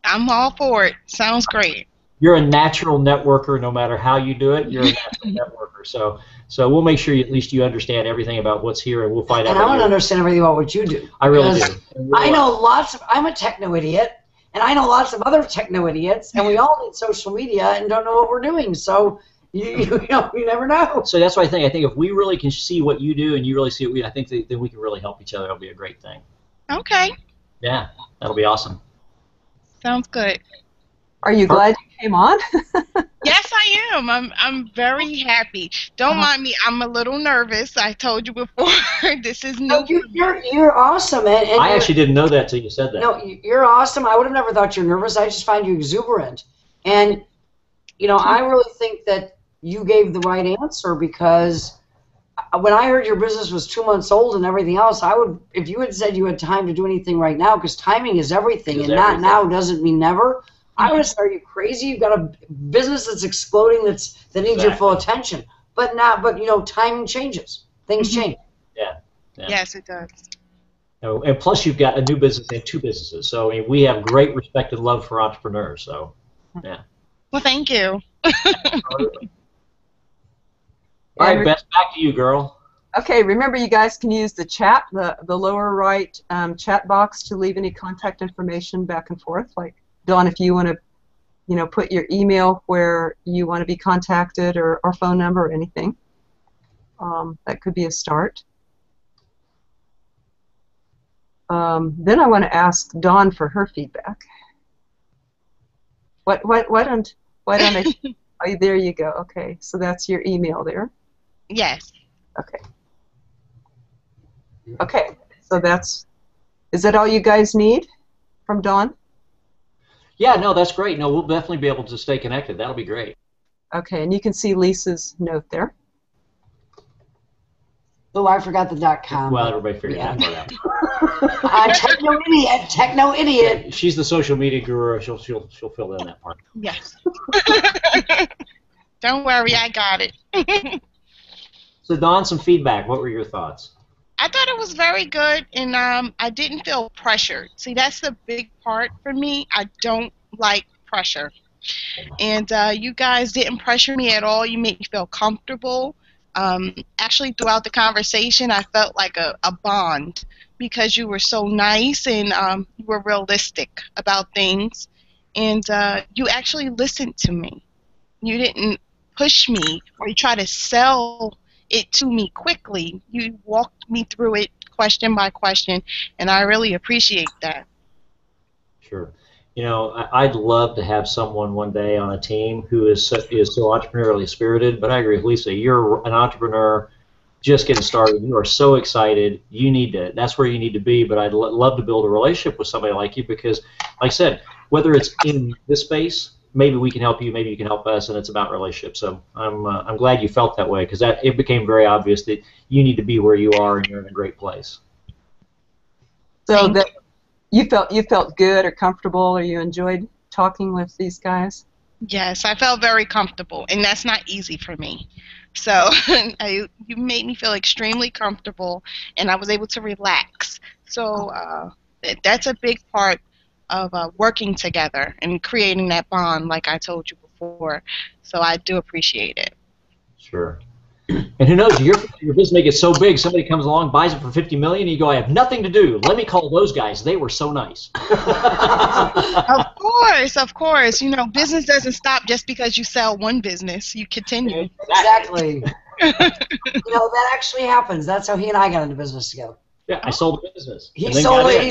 Speaker 6: I'm all for it. Sounds great.
Speaker 2: You're a natural networker no matter how you do it. You're a natural networker. So we'll make sure at least you understand everything about what's here, and we'll find out.
Speaker 3: And I want to understand everything about what you do.
Speaker 2: I really do.
Speaker 3: I know I'm a techno-idiot, and I know lots of other techno-idiots, and we all need social media and don't know what we're doing. So you never know.
Speaker 2: So that's what I think. I think if we really can see what you do and you really see what we do, I think then we can really help each other. It'll be a great thing.
Speaker 6: Okay.
Speaker 2: Yeah, that'll be awesome.
Speaker 6: Sounds good.
Speaker 1: Are you glad you came on?
Speaker 6: Yes, I am. I'm very happy. Don't mind me. I'm a little nervous. I told you before. This is new.
Speaker 3: No, you're awesome. And
Speaker 2: I actually didn't know that till you said that.
Speaker 3: No, you're awesome. I would have never thought you're nervous. I just find you exuberant. And, I really think that you gave the right answer, because when I heard your business was 2 months old and everything else, if you had said you had time to do anything right now, because timing is everything, and not now doesn't mean never, I would have said, are you crazy? You've got a business that's exploding that needs your full attention. but not. But you know, time changes. Things change.
Speaker 2: Yeah.
Speaker 6: Yes, it does.
Speaker 2: And plus, you've got a new business and 2 businesses. So I mean, we have great respect and love for entrepreneurs. So, yeah.
Speaker 6: Well, thank you.
Speaker 2: Absolutely. All right, Bess, back to you, girl.
Speaker 1: Okay, remember you guys can use the chat, the lower right chat box to leave any contact information back and forth. Like, Dawn, if you want to, you know, put your email where you want to be contacted or phone number or anything. That could be a start. Then I want to ask Dawn for her feedback. Why don't I? Oh, there you go. Okay, so that's your email there.
Speaker 6: Yes.
Speaker 1: Okay. Okay, so is that all you guys need from Dawn?
Speaker 2: Yeah, no, that's great. No, we'll definitely be able to stay connected. That'll be great. Okay,
Speaker 1: and you can see Lisa's note there.
Speaker 3: Oh, I forgot the .com.
Speaker 2: Well, everybody figured that part out.
Speaker 3: Techno idiot.
Speaker 2: Yeah, she's the social media guru. She'll fill in that part.
Speaker 6: Yes. Don't worry, I got it.
Speaker 2: So, Dawn, some feedback. What were your thoughts?
Speaker 6: I thought it was very good, and I didn't feel pressured. See, that's the big part for me. I don't like pressure. And you guys didn't pressure me at all. You made me feel comfortable. Actually, throughout the conversation, I felt like a bond because you were so nice and you were realistic about things. And you actually listened to me. You didn't push me or you try to sell it to me quickly. You walked me through it question by question, and I really appreciate that.
Speaker 2: Sure. You know, I'd love to have someone one day on a team who is so entrepreneurially spirited, but I agree with Lisa. You're an entrepreneur just getting started. You are so excited. That's where you need to be, but I'd love to build a relationship with somebody like you because, like I said, whether it's in this space, maybe we can help you, maybe you can help us, and it's about relationships. So I'm glad you felt that way because it became very obvious that you need to be where you are and you're in a great place.
Speaker 1: So that you felt good or comfortable or you enjoyed talking with these guys?
Speaker 6: Yes, I felt very comfortable, and that's not easy for me. So you made me feel extremely comfortable, and I was able to relax. So that's a big part of working together and creating that bond, like I told you before. So I do appreciate it.
Speaker 2: Sure. And who knows, your business may get so big, somebody comes along, buys it for $50 million, and you go, I have nothing to do. Let me call those guys. They were so nice.
Speaker 6: Of course. You know, business doesn't stop just because you sell one business. You continue.
Speaker 3: Exactly. You know, that actually happens. That's how he and I got into business together.
Speaker 2: Yeah, I sold the business.
Speaker 3: He sold it.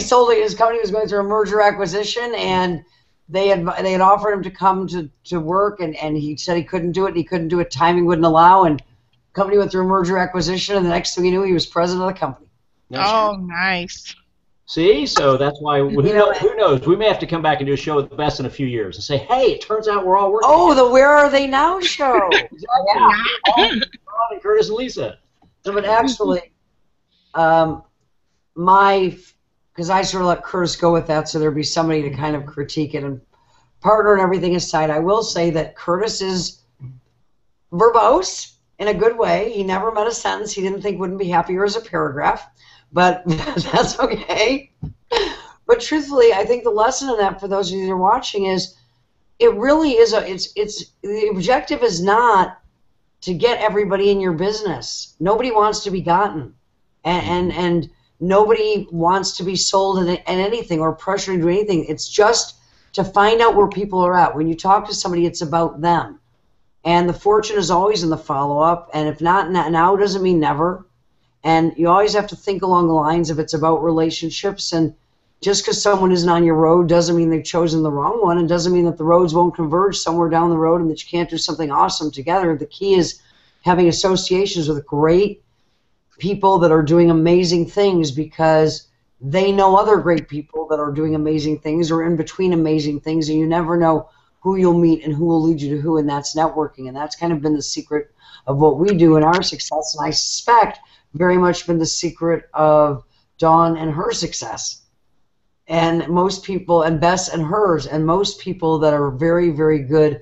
Speaker 3: His company was going through a merger acquisition, and they had offered him to come to work, and he said he couldn't do it. And he couldn't do it. Timing wouldn't allow, and the company went through a merger acquisition, and the next thing you knew, he was president of the company.
Speaker 6: Oh, nice.
Speaker 2: See, so that's why, who knows, we may have to come back and do a show with the Best in a few years and say, hey, it turns out we're all working together.
Speaker 3: The Where Are They Now show.
Speaker 2: Exactly. Yeah. Ron and Curtis and Lisa.
Speaker 3: No, but actually, because I sort of let Curtis go with that, so there'd be somebody to kind of critique it and partner and everything aside. I will say that Curtis is verbose in a good way. He never met a sentence he didn't think wouldn't be happier as a paragraph, but that's okay. But truthfully, I think the lesson in that for those of you that are watching is it really is the objective is not to get everybody in your business. Nobody wants to be gotten, and nobody wants to be sold in anything or pressured into anything. It's just to find out where people are at. When you talk to somebody, it's about them. And the fortune is always in the follow-up, and if not now doesn't mean never. And you always have to think along the lines of it's about relationships, and just because someone isn't on your road doesn't mean they've chosen the wrong one, and doesn't mean that the roads won't converge somewhere down the road and that you can't do something awesome together. The key is having associations with great people that are doing amazing things because they know other great people that are doing amazing things or in between amazing things, and you never know who you'll meet and who will lead you to who, and that's networking. And that's kind of been the secret of what we do in our success, and I suspect very much been the secret of Dawn and her success. And most people, and Bess and hers, and most people that are very, very good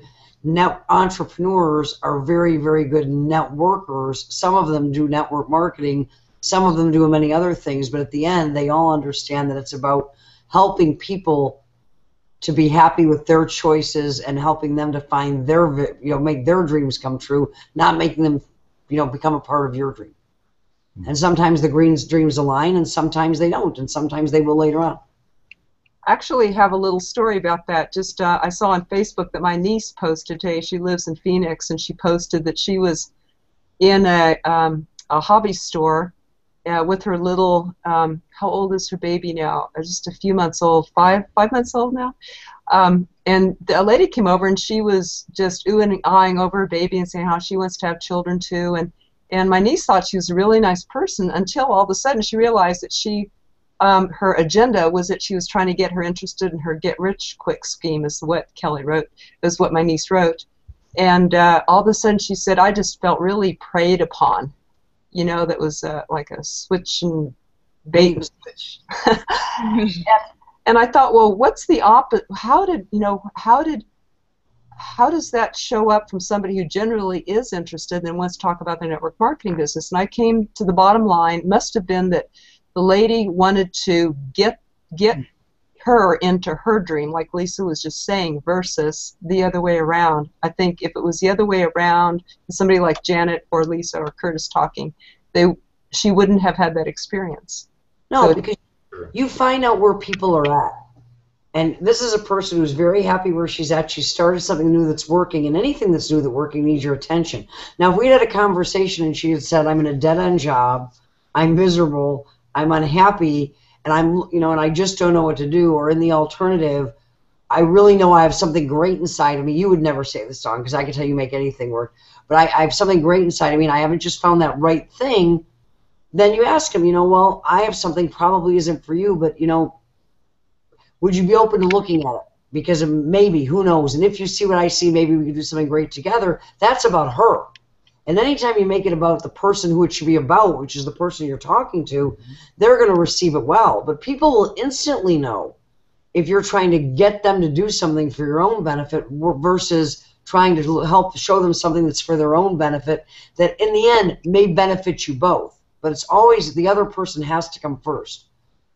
Speaker 3: entrepreneurs are very, very good networkers. Some of them do network marketing. Some of them do many other things. But at the end, they all understand that it's about helping people to be happy with their choices and helping them to find their, make their dreams come true, not making them, become a part of your dream. And sometimes the dreams align, and sometimes they don't, and sometimes they will later on.
Speaker 1: I actually have a little story about that. Just I saw on Facebook that my niece posted today. She lives in Phoenix, and she posted that she was in a hobby store with her little, how old is her baby now? Just a few months old, five months old now. And a lady came over, and she was just oohing and ahhing over her baby and saying how she wants to have children too. And my niece thought she was a really nice person until all of a sudden she realized that her agenda was that she was trying to get her interested in her get-rich-quick scheme, is what Kelly wrote, is what my niece wrote. And all of a sudden she said, I just felt really preyed upon. That was like a switch and bait and switch. And I thought, well, what's the opposite? How does that show up from somebody who generally is interested and wants to talk about their network marketing business? And I came to the bottom line, must have been that the lady wanted to get her into her dream, like Lisa was just saying, versus the other way around. I think if it was the other way around, somebody like Janet or Lisa or Curtis talking, she wouldn't have had that experience.
Speaker 3: No,
Speaker 1: So
Speaker 3: because you find out where people are at. And this is a person who's very happy where she's at. She started something new that's working, and anything that's new that's working needs your attention. Now, if we had a conversation and she had said, I'm in a dead-end job, I'm miserable, I'm unhappy, and and I just don't know what to do, or in the alternative, I really know I have something great inside of me. You would never say this, Dawn, because I can tell you make anything work. But I have something great inside of me, and I haven't just found that right thing. Then you ask him, well, I have something probably isn't for you, but, would you be open to looking at it? Because maybe, who knows? And if you see what I see, maybe we could do something great together. That's about her. And anytime you make it about the person who it should be about, which is the person you're talking to, they're going to receive it well. But people will instantly know if you're trying to get them to do something for your own benefit versus trying to help show them something that's for their own benefit that in the end may benefit you both. But it's always the other person has to come first.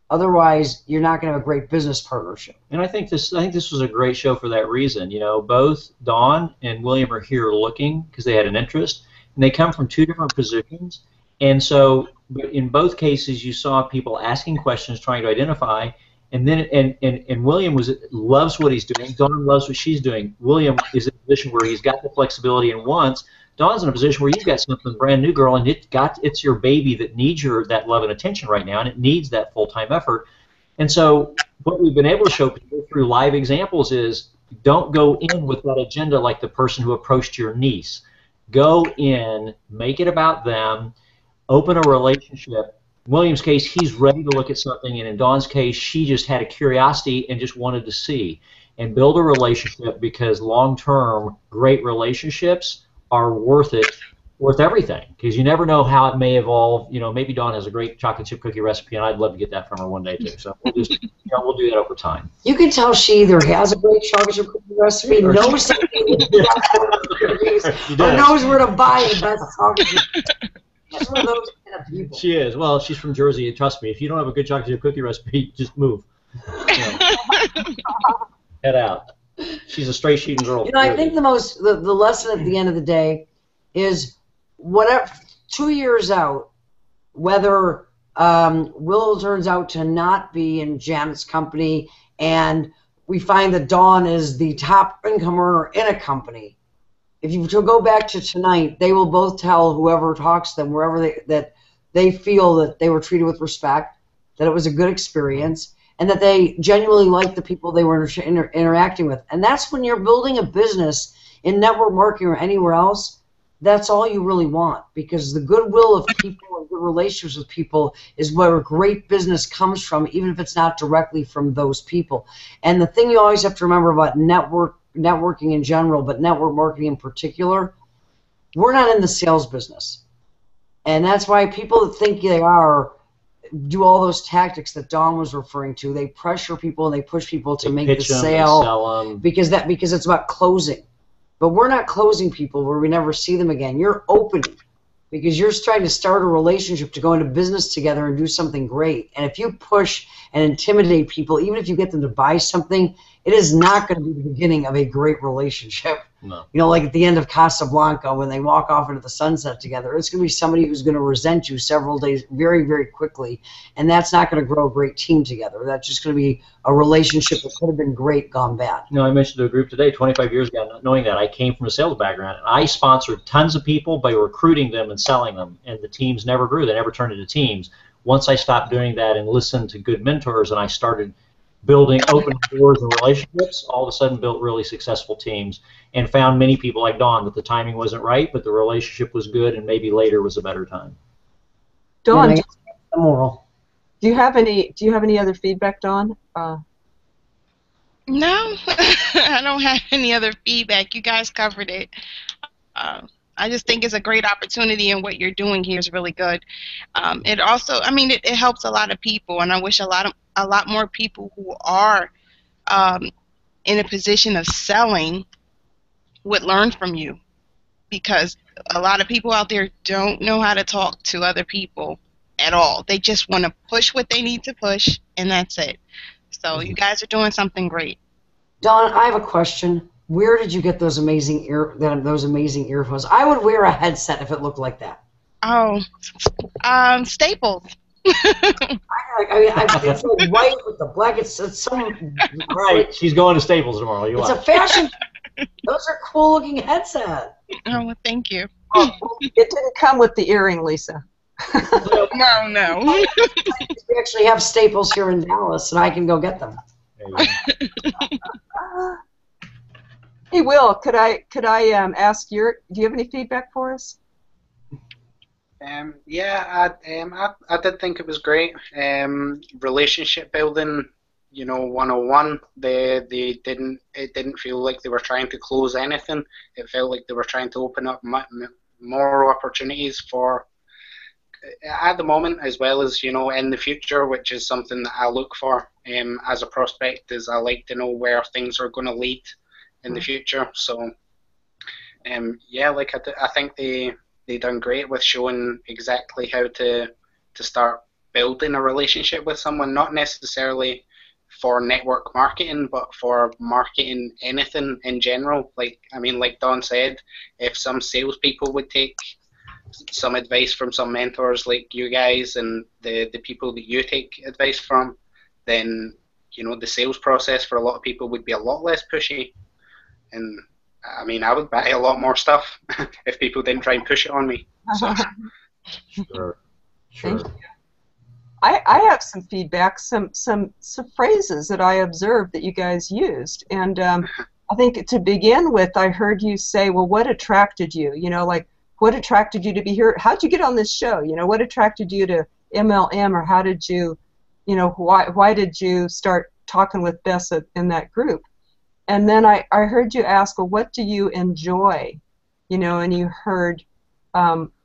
Speaker 3: Otherwise, you're not going to have a great business partnership.
Speaker 2: And I think this was a great show for that reason. Both Dawn and William are here looking because they had an interest, and they come from two different positions. And so, in both cases, you saw people asking questions, trying to identify. And then, and William loves what he's doing. Dawn loves what she's doing. William is in a position where he's got the flexibility and wants. Dawn's in a position where you've got something brand new, girl, and it's your baby that needs that love and attention right now, and it needs that full-time effort. And so what we've been able to show people through live examples is don't go in with that agenda like the person who approached your niece. Go in, make it about them, open a relationship. In William's case, he's ready to look at something, and in Dawn's case, she just had a curiosity and just wanted to see. And build a relationship, because long-term, great relationships are worth everything, because you never know how it may evolve. Maybe Dawn has a great chocolate chip cookie recipe, and I'd love to get that from her one day too. So we'll just, we'll do that over time.
Speaker 3: You can tell she either has a great chocolate chip cookie recipe, knows something, or knows where to buy the best chocolate chip. She's one of those kind of people.
Speaker 2: She is. Well, she's from Jersey, and trust me, if you don't have a good chocolate chip cookie recipe, just move. Head out. She's a straight shooting girl.
Speaker 3: I think the lesson at the end of the day is whatever 2 years out, whether Will turns out to not be in Janet's company and we find that Dawn is the top income earner in a company, if you go back to tonight, they will both tell whoever talks to them, wherever that they feel that they were treated with respect, that it was a good experience, and that they genuinely liked the people they were interacting with. And that's when you're building a business in network marketing or anywhere else, that's all you really want, because the goodwill of people and good relationships with people is where great business comes from, even if it's not directly from those people. And the thing you always have to remember about networking in general, but network marketing in particular, we're not in the sales business. And that's why people that think they are do all those tactics that Dawn was referring to. They pressure people and they push people to make the sale because it's about closing. But we're not closing people where we never see them again. You're opening because you're trying to start a relationship to go into business together and do something great. And if you push and intimidate people, even if you get them to buy something, it is not going to be the beginning of a great relationship.
Speaker 2: No.
Speaker 3: You know, like at the end of Casablanca when they walk off into the sunset together, it's going to be somebody who's going to resent you several days very, very quickly. And that's not going to grow a great team together. That's just going to be a relationship that could have been great gone bad.
Speaker 2: You know, I mentioned to a group today, 25 years ago, not knowing that, I came from a sales background. And I sponsored tons of people by recruiting them and selling them, and the teams never grew. They never turned into teams. Once I stopped doing that and listened to good mentors and I started building open doors and relationships, all of a sudden built really successful teams and found many people like Dawn that the timing wasn't right, but the relationship was good and maybe later was a better time.
Speaker 1: Dawn,
Speaker 3: Yeah, the moral.
Speaker 1: do you have any other feedback, Dawn?
Speaker 6: No, I don't have any other feedback. You guys covered it. I just think it's a great opportunity, and what you're doing here is really good. It also, I mean, it helps a lot of people, and I wish a lot more people who are in a position of selling would learn from you, because a lot of people out there don't know how to talk to other people at all. They just want to push what they need to push, and that's it. So you guys are doing something great.
Speaker 3: Dawn, I have a question. Where did you get those amazing earphones? I would wear a headset if it looked like that.
Speaker 6: Oh, Staples.
Speaker 3: It's like white with the black. It's some.
Speaker 2: Right, she's going to Staples tomorrow.
Speaker 3: It's a fashion. Those are cool looking headset.
Speaker 6: Oh, well, thank you.
Speaker 1: Oh, it didn't come with the earring, Lisa.
Speaker 6: No.
Speaker 3: We actually have Staples here in Dallas, and I can go get them.
Speaker 2: There you go.
Speaker 1: Hey, Will, could I ask do you have any feedback for us?
Speaker 5: Yeah, I did think it was great. Relationship building, 101. It didn't feel like they were trying to close anything. It felt like they were trying to open up more opportunities for at the moment, as well as in the future, which is something that I look for as a prospect. Is I like to know where things are going to lead in the future. So yeah, I think they done great with showing exactly how to start building a relationship with someone, not necessarily for network marketing, but for marketing anything in general. Like Dawn said, if some salespeople would take some advice from some mentors like you guys and the people that you take advice from, then the sales process for a lot of people would be a lot less pushy. And I would buy a lot more stuff if people didn't try and push it on me. So.
Speaker 2: Sure.
Speaker 1: Thank you. I have some feedback, some phrases that I observed that you guys used, and I think to begin with, I heard you say, "Well, what attracted you? What attracted you to be here? How'd you get on this show? What attracted you to MLM, or how did you, why did you start talking with Bess in that group?" And then I heard you ask, "Well, what do you enjoy?" And you heard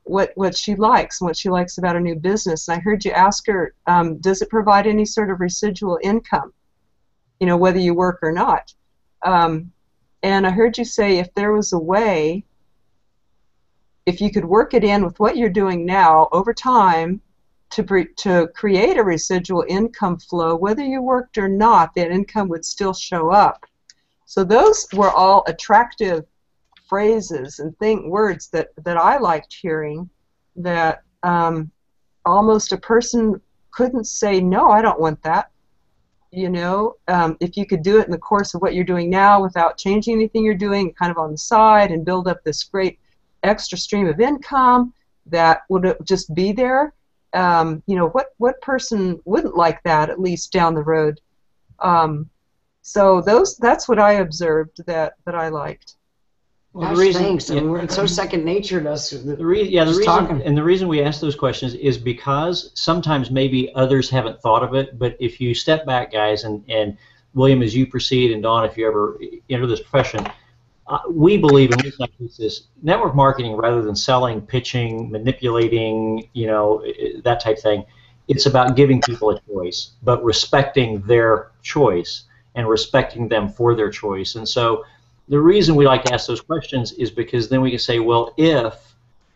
Speaker 1: what she likes and what she likes about a new business. And I heard you ask her, does it provide any sort of residual income, whether you work or not? And I heard you say if there was a way, if you could work it in with what you're doing now over time to create a residual income flow, whether you worked or not, that income would still show up. So those were all attractive phrases and words that I liked hearing, that almost a person couldn't say, no, I don't want that. If you could do it in the course of what you're doing now without changing anything you're doing, kind of on the side, and build up this great extra stream of income that would just be there. What person wouldn't like that, at least down the road? So that's what I observed that I liked.
Speaker 3: Well, thanks. It's so second nature to us.
Speaker 2: The reason we ask those questions is because sometimes maybe others haven't thought of it, but if you step back, guys, and William, as you proceed, and Dawn, if you ever enter this profession, we believe, and we think this is network marketing rather than selling, pitching, manipulating, that type of thing. It's about giving people a choice, but respecting their choice and respecting them for their choice. And so the reason we like to ask those questions is because then we can say, well, if,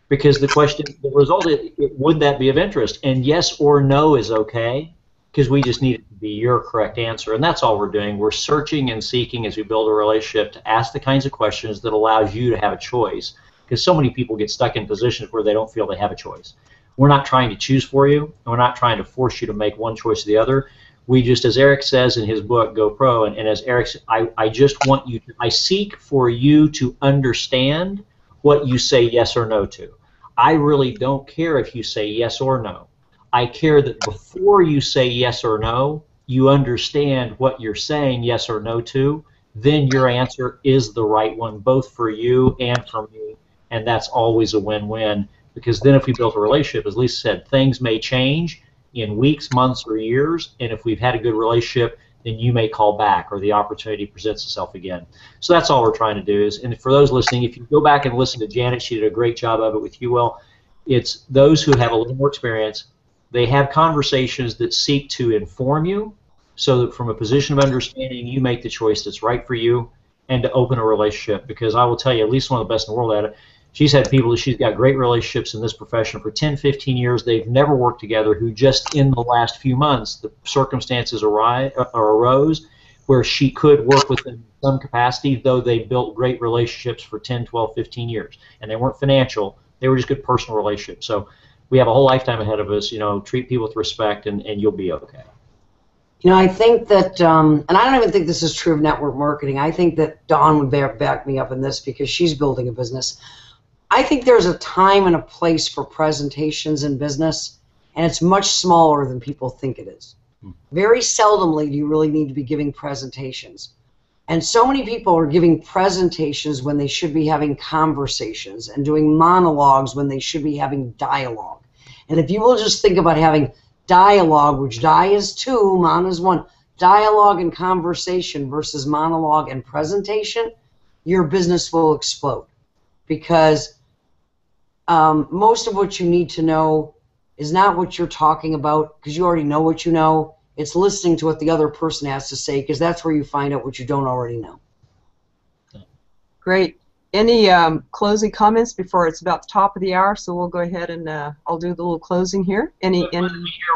Speaker 2: because the question, the result is, would that be of interest? And yes or no is okay, because we just need it to be your correct answer. And that's all we're doing. We're searching and seeking as we build a relationship to ask the kinds of questions that allows you to have a choice, because so many people get stuck in positions where they don't feel they have a choice. We're not trying to choose for you, and we're not trying to force you to make one choice or the other. We just, as Eric says in his book, Go Pro, and as Eric said, I just want you to, I seek for you to understand what you say yes or no to. I really don't care if you say yes or no. I care that before you say yes or no, you understand what you're saying yes or no to, then your answer is the right one, both for you and for me, and that's always a win-win, because then if we build a relationship, as Lisa said, things may change in weeks, months, or years, and if we've had a good relationship, then you may call back or the opportunity presents itself again. So that's all we're trying to do. And for those listening, if you go back and listen to Janet, she did a great job of it with you, Will. It's those who have a little more experience. They have conversations that seek to inform you so that from a position of understanding, you make the choice that's right for you and to open a relationship. Because I will tell you, at least one of the best in the world at it, she's had people that she's got great relationships in this profession for 10, 15 years. They've never worked together, who just in the last few months, the circumstances arose where she could work with them in some capacity, though they built great relationships for 10, 12, 15 years. And they weren't financial. They were just good personal relationships. So we have a whole lifetime ahead of us. You know, treat people with respect, and you'll be okay.
Speaker 3: You know, I think that, and I don't even think this is true of network marketing. I think that Dawn would back me up in this because she's building a business. I think there's a time and a place for presentations in business, and it's much smaller than people think it is. Very seldomly do you really need to be giving presentations. And so many people are giving presentations when they should be having conversations and doing monologues when they should be having dialogue. And if you will just think about having dialogue, which di is 2, mon is 1, dialogue and conversation versus monologue and presentation, your business will explode. Because most of what you need to know is not what you're talking about, because you already know what you know. It's listening to what the other person has to say, because that's where you find out what you don't already know.
Speaker 1: Great. Any closing comments before it's about the top of the hour? So we'll go ahead and I'll do the little closing here. Any?
Speaker 2: Here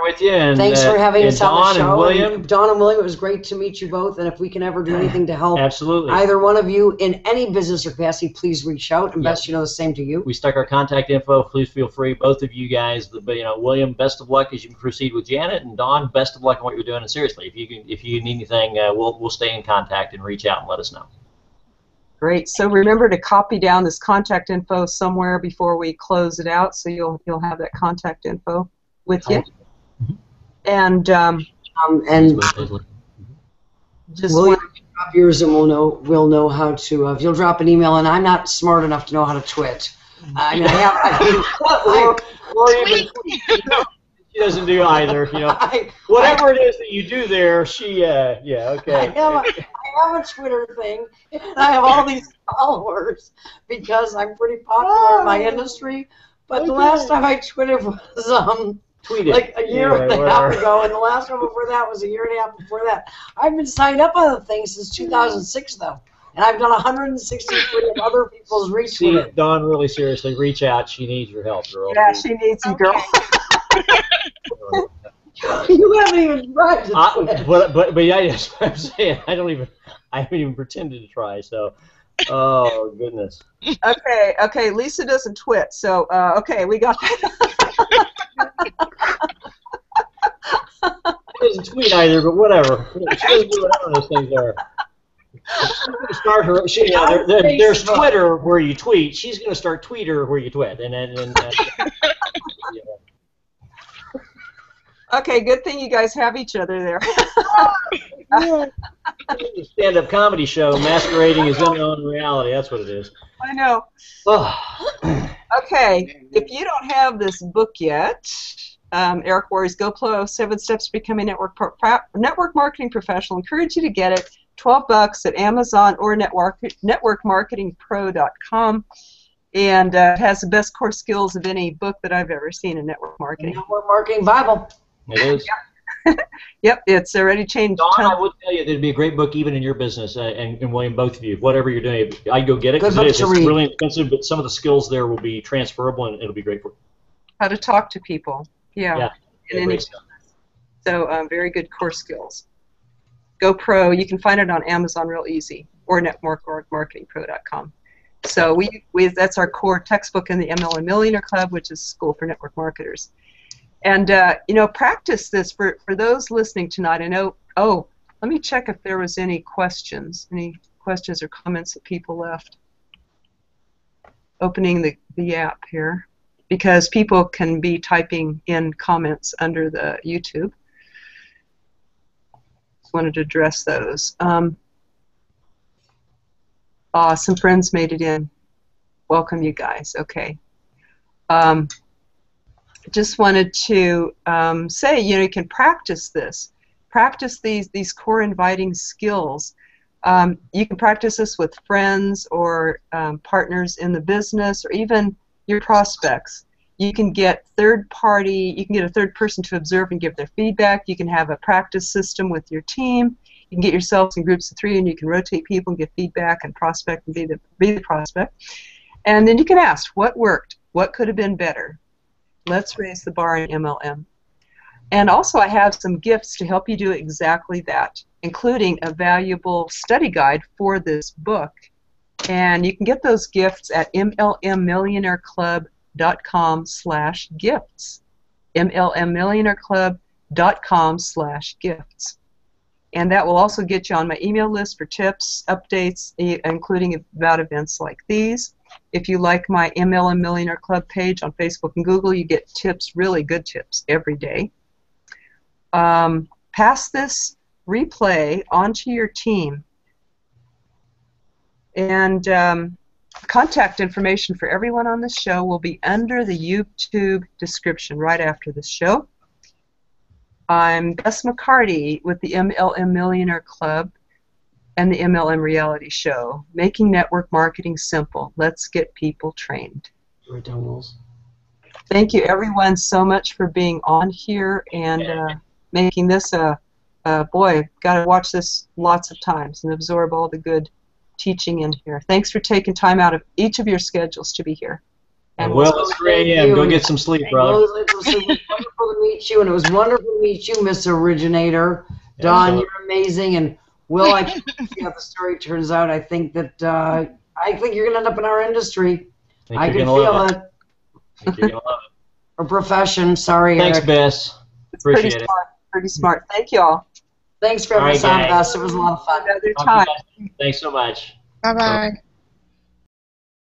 Speaker 2: with you. And,
Speaker 3: thanks for having us on the show.
Speaker 2: And William.
Speaker 3: Dawn and William, it was great to meet you both. And if we can ever do anything to help
Speaker 2: Absolutely.
Speaker 3: either one of you in any business or capacity, please reach out. And Bess, you know, the same to you.
Speaker 2: We stuck our contact info. Please feel free, both of you guys. William, best of luck as you proceed with Janet, and Dawn, best of luck in what you're doing. And seriously, if you need anything, we'll stay in contact and reach out and let us know.
Speaker 1: Great. So remember to copy down this contact info somewhere before we close it out, so you'll have that contact info with you. And just
Speaker 3: William, drop yours, and we'll know how to. If you'll drop an email, and I'm not smart enough to know how to twit. I mean,
Speaker 2: she doesn't do either. You know, whatever it is that you do there, she okay.
Speaker 3: I have a Twitter thing, and I have all these followers because I'm pretty popular in my industry. But the last time I tweeted was like a year and a half ago, and the last one before that was a year and a half before that. I've been signed up on the thing since 2006, though, and I've done 163 of other people's retweets.
Speaker 2: See, Dawn, really seriously, reach out. She needs your help, girl.
Speaker 1: Yeah, she needs you, girl.
Speaker 3: You haven't even tried to
Speaker 2: but yeah, that's what I'm saying. I haven't even pretended to try. So, oh goodness.
Speaker 1: Okay. Lisa doesn't twit, so okay, we got that.
Speaker 2: She doesn't tweet either, but whatever. She doesn't do whatever those things are. She's going to start her. There's Twitter where you tweet. She's going to start Tweeter where you twit, and then. Yeah.
Speaker 1: Okay, good thing you guys have each other there.
Speaker 2: Stand-up comedy show masquerading as MLM Reality. That's what it is.
Speaker 1: I know. Okay, if you don't have this book yet, Eric Worre's Go Pro 7 Steps to Becoming a Network Marketing Professional, I encourage you to get it. $12 at Amazon or networkmarketingpro.com. And it has the best core skills of any book that I've ever seen in network marketing.
Speaker 3: Network Marketing Bible.
Speaker 2: It is.
Speaker 1: Yep, it's already changed.
Speaker 2: Don, I would tell you there'd be a great book even in your business, and William, both of you, whatever you're doing, I'd go get it because it's really expensive, but some of the skills there will be transferable, and it'll be great for you.
Speaker 1: How to talk to people. Yeah.
Speaker 2: Great stuff.
Speaker 1: So very good core skills. GoPro, you can find it on Amazon real easy, or networkmarketingpro.com. So that's our core textbook in the MLM Millionaire Club, which is School for Network Marketers. And, you know, practice this for those listening tonight. I know, let me check if there was any questions or comments that people left. Opening the app here, because people can be typing in comments under the YouTube. Just wanted to address those. Some friends made it in. Welcome, you guys. Okay. Just wanted to say, you know, you can practice this. Practice these core inviting skills. You can practice this with friends or partners in the business, or even your prospects. You can get a third person to observe and give their feedback. You can have a practice system with your team. You can get yourselves in groups of 3, and you can rotate people and give feedback and prospect and be the prospect. And then you can ask, what worked? What could have been better? Let's raise the bar in MLM. And also I have some gifts to help you do exactly that, including a valuable study guide for this book. And you can get those gifts at MLMMillionaireClub.com/gifts. MLMMillionaireClub.com/gifts. And that will also get you on my email list for tips, updates, including about events like these. If you like my MLM Millionaire Club page on Facebook and Google, you get tips, really good tips, every day. Pass this replay onto your team. And contact information for everyone on this show will be under the YouTube description right after this show. I'm Bess McCarty with the MLM Millionaire Club and the MLM Reality Show, making network marketing simple. Let's get people trained. Thank you, everyone, so much for being on here and making this boy, got to watch this lots of times and absorb all the good teaching in here. Thanks for taking time out of each of your schedules to be here.
Speaker 2: And well, it's 3 a.m. Go get some sleep, brother.
Speaker 3: It was wonderful to meet you, and it was wonderful to meet you, Miss Originator. Don, you're amazing, and Will, I can't see how the story turns out. I think that you're going to end up in our industry. I can feel it.
Speaker 2: I think you're going to love it.
Speaker 3: Or profession. Sorry,
Speaker 2: Thanks,
Speaker 3: Eric.
Speaker 2: Bess. Appreciate it.
Speaker 1: Pretty smart. Thank you all.
Speaker 3: Thanks for having us on, Bess. It was a lot of fun.
Speaker 1: Another time.
Speaker 2: Thanks so much.
Speaker 6: Bye-bye.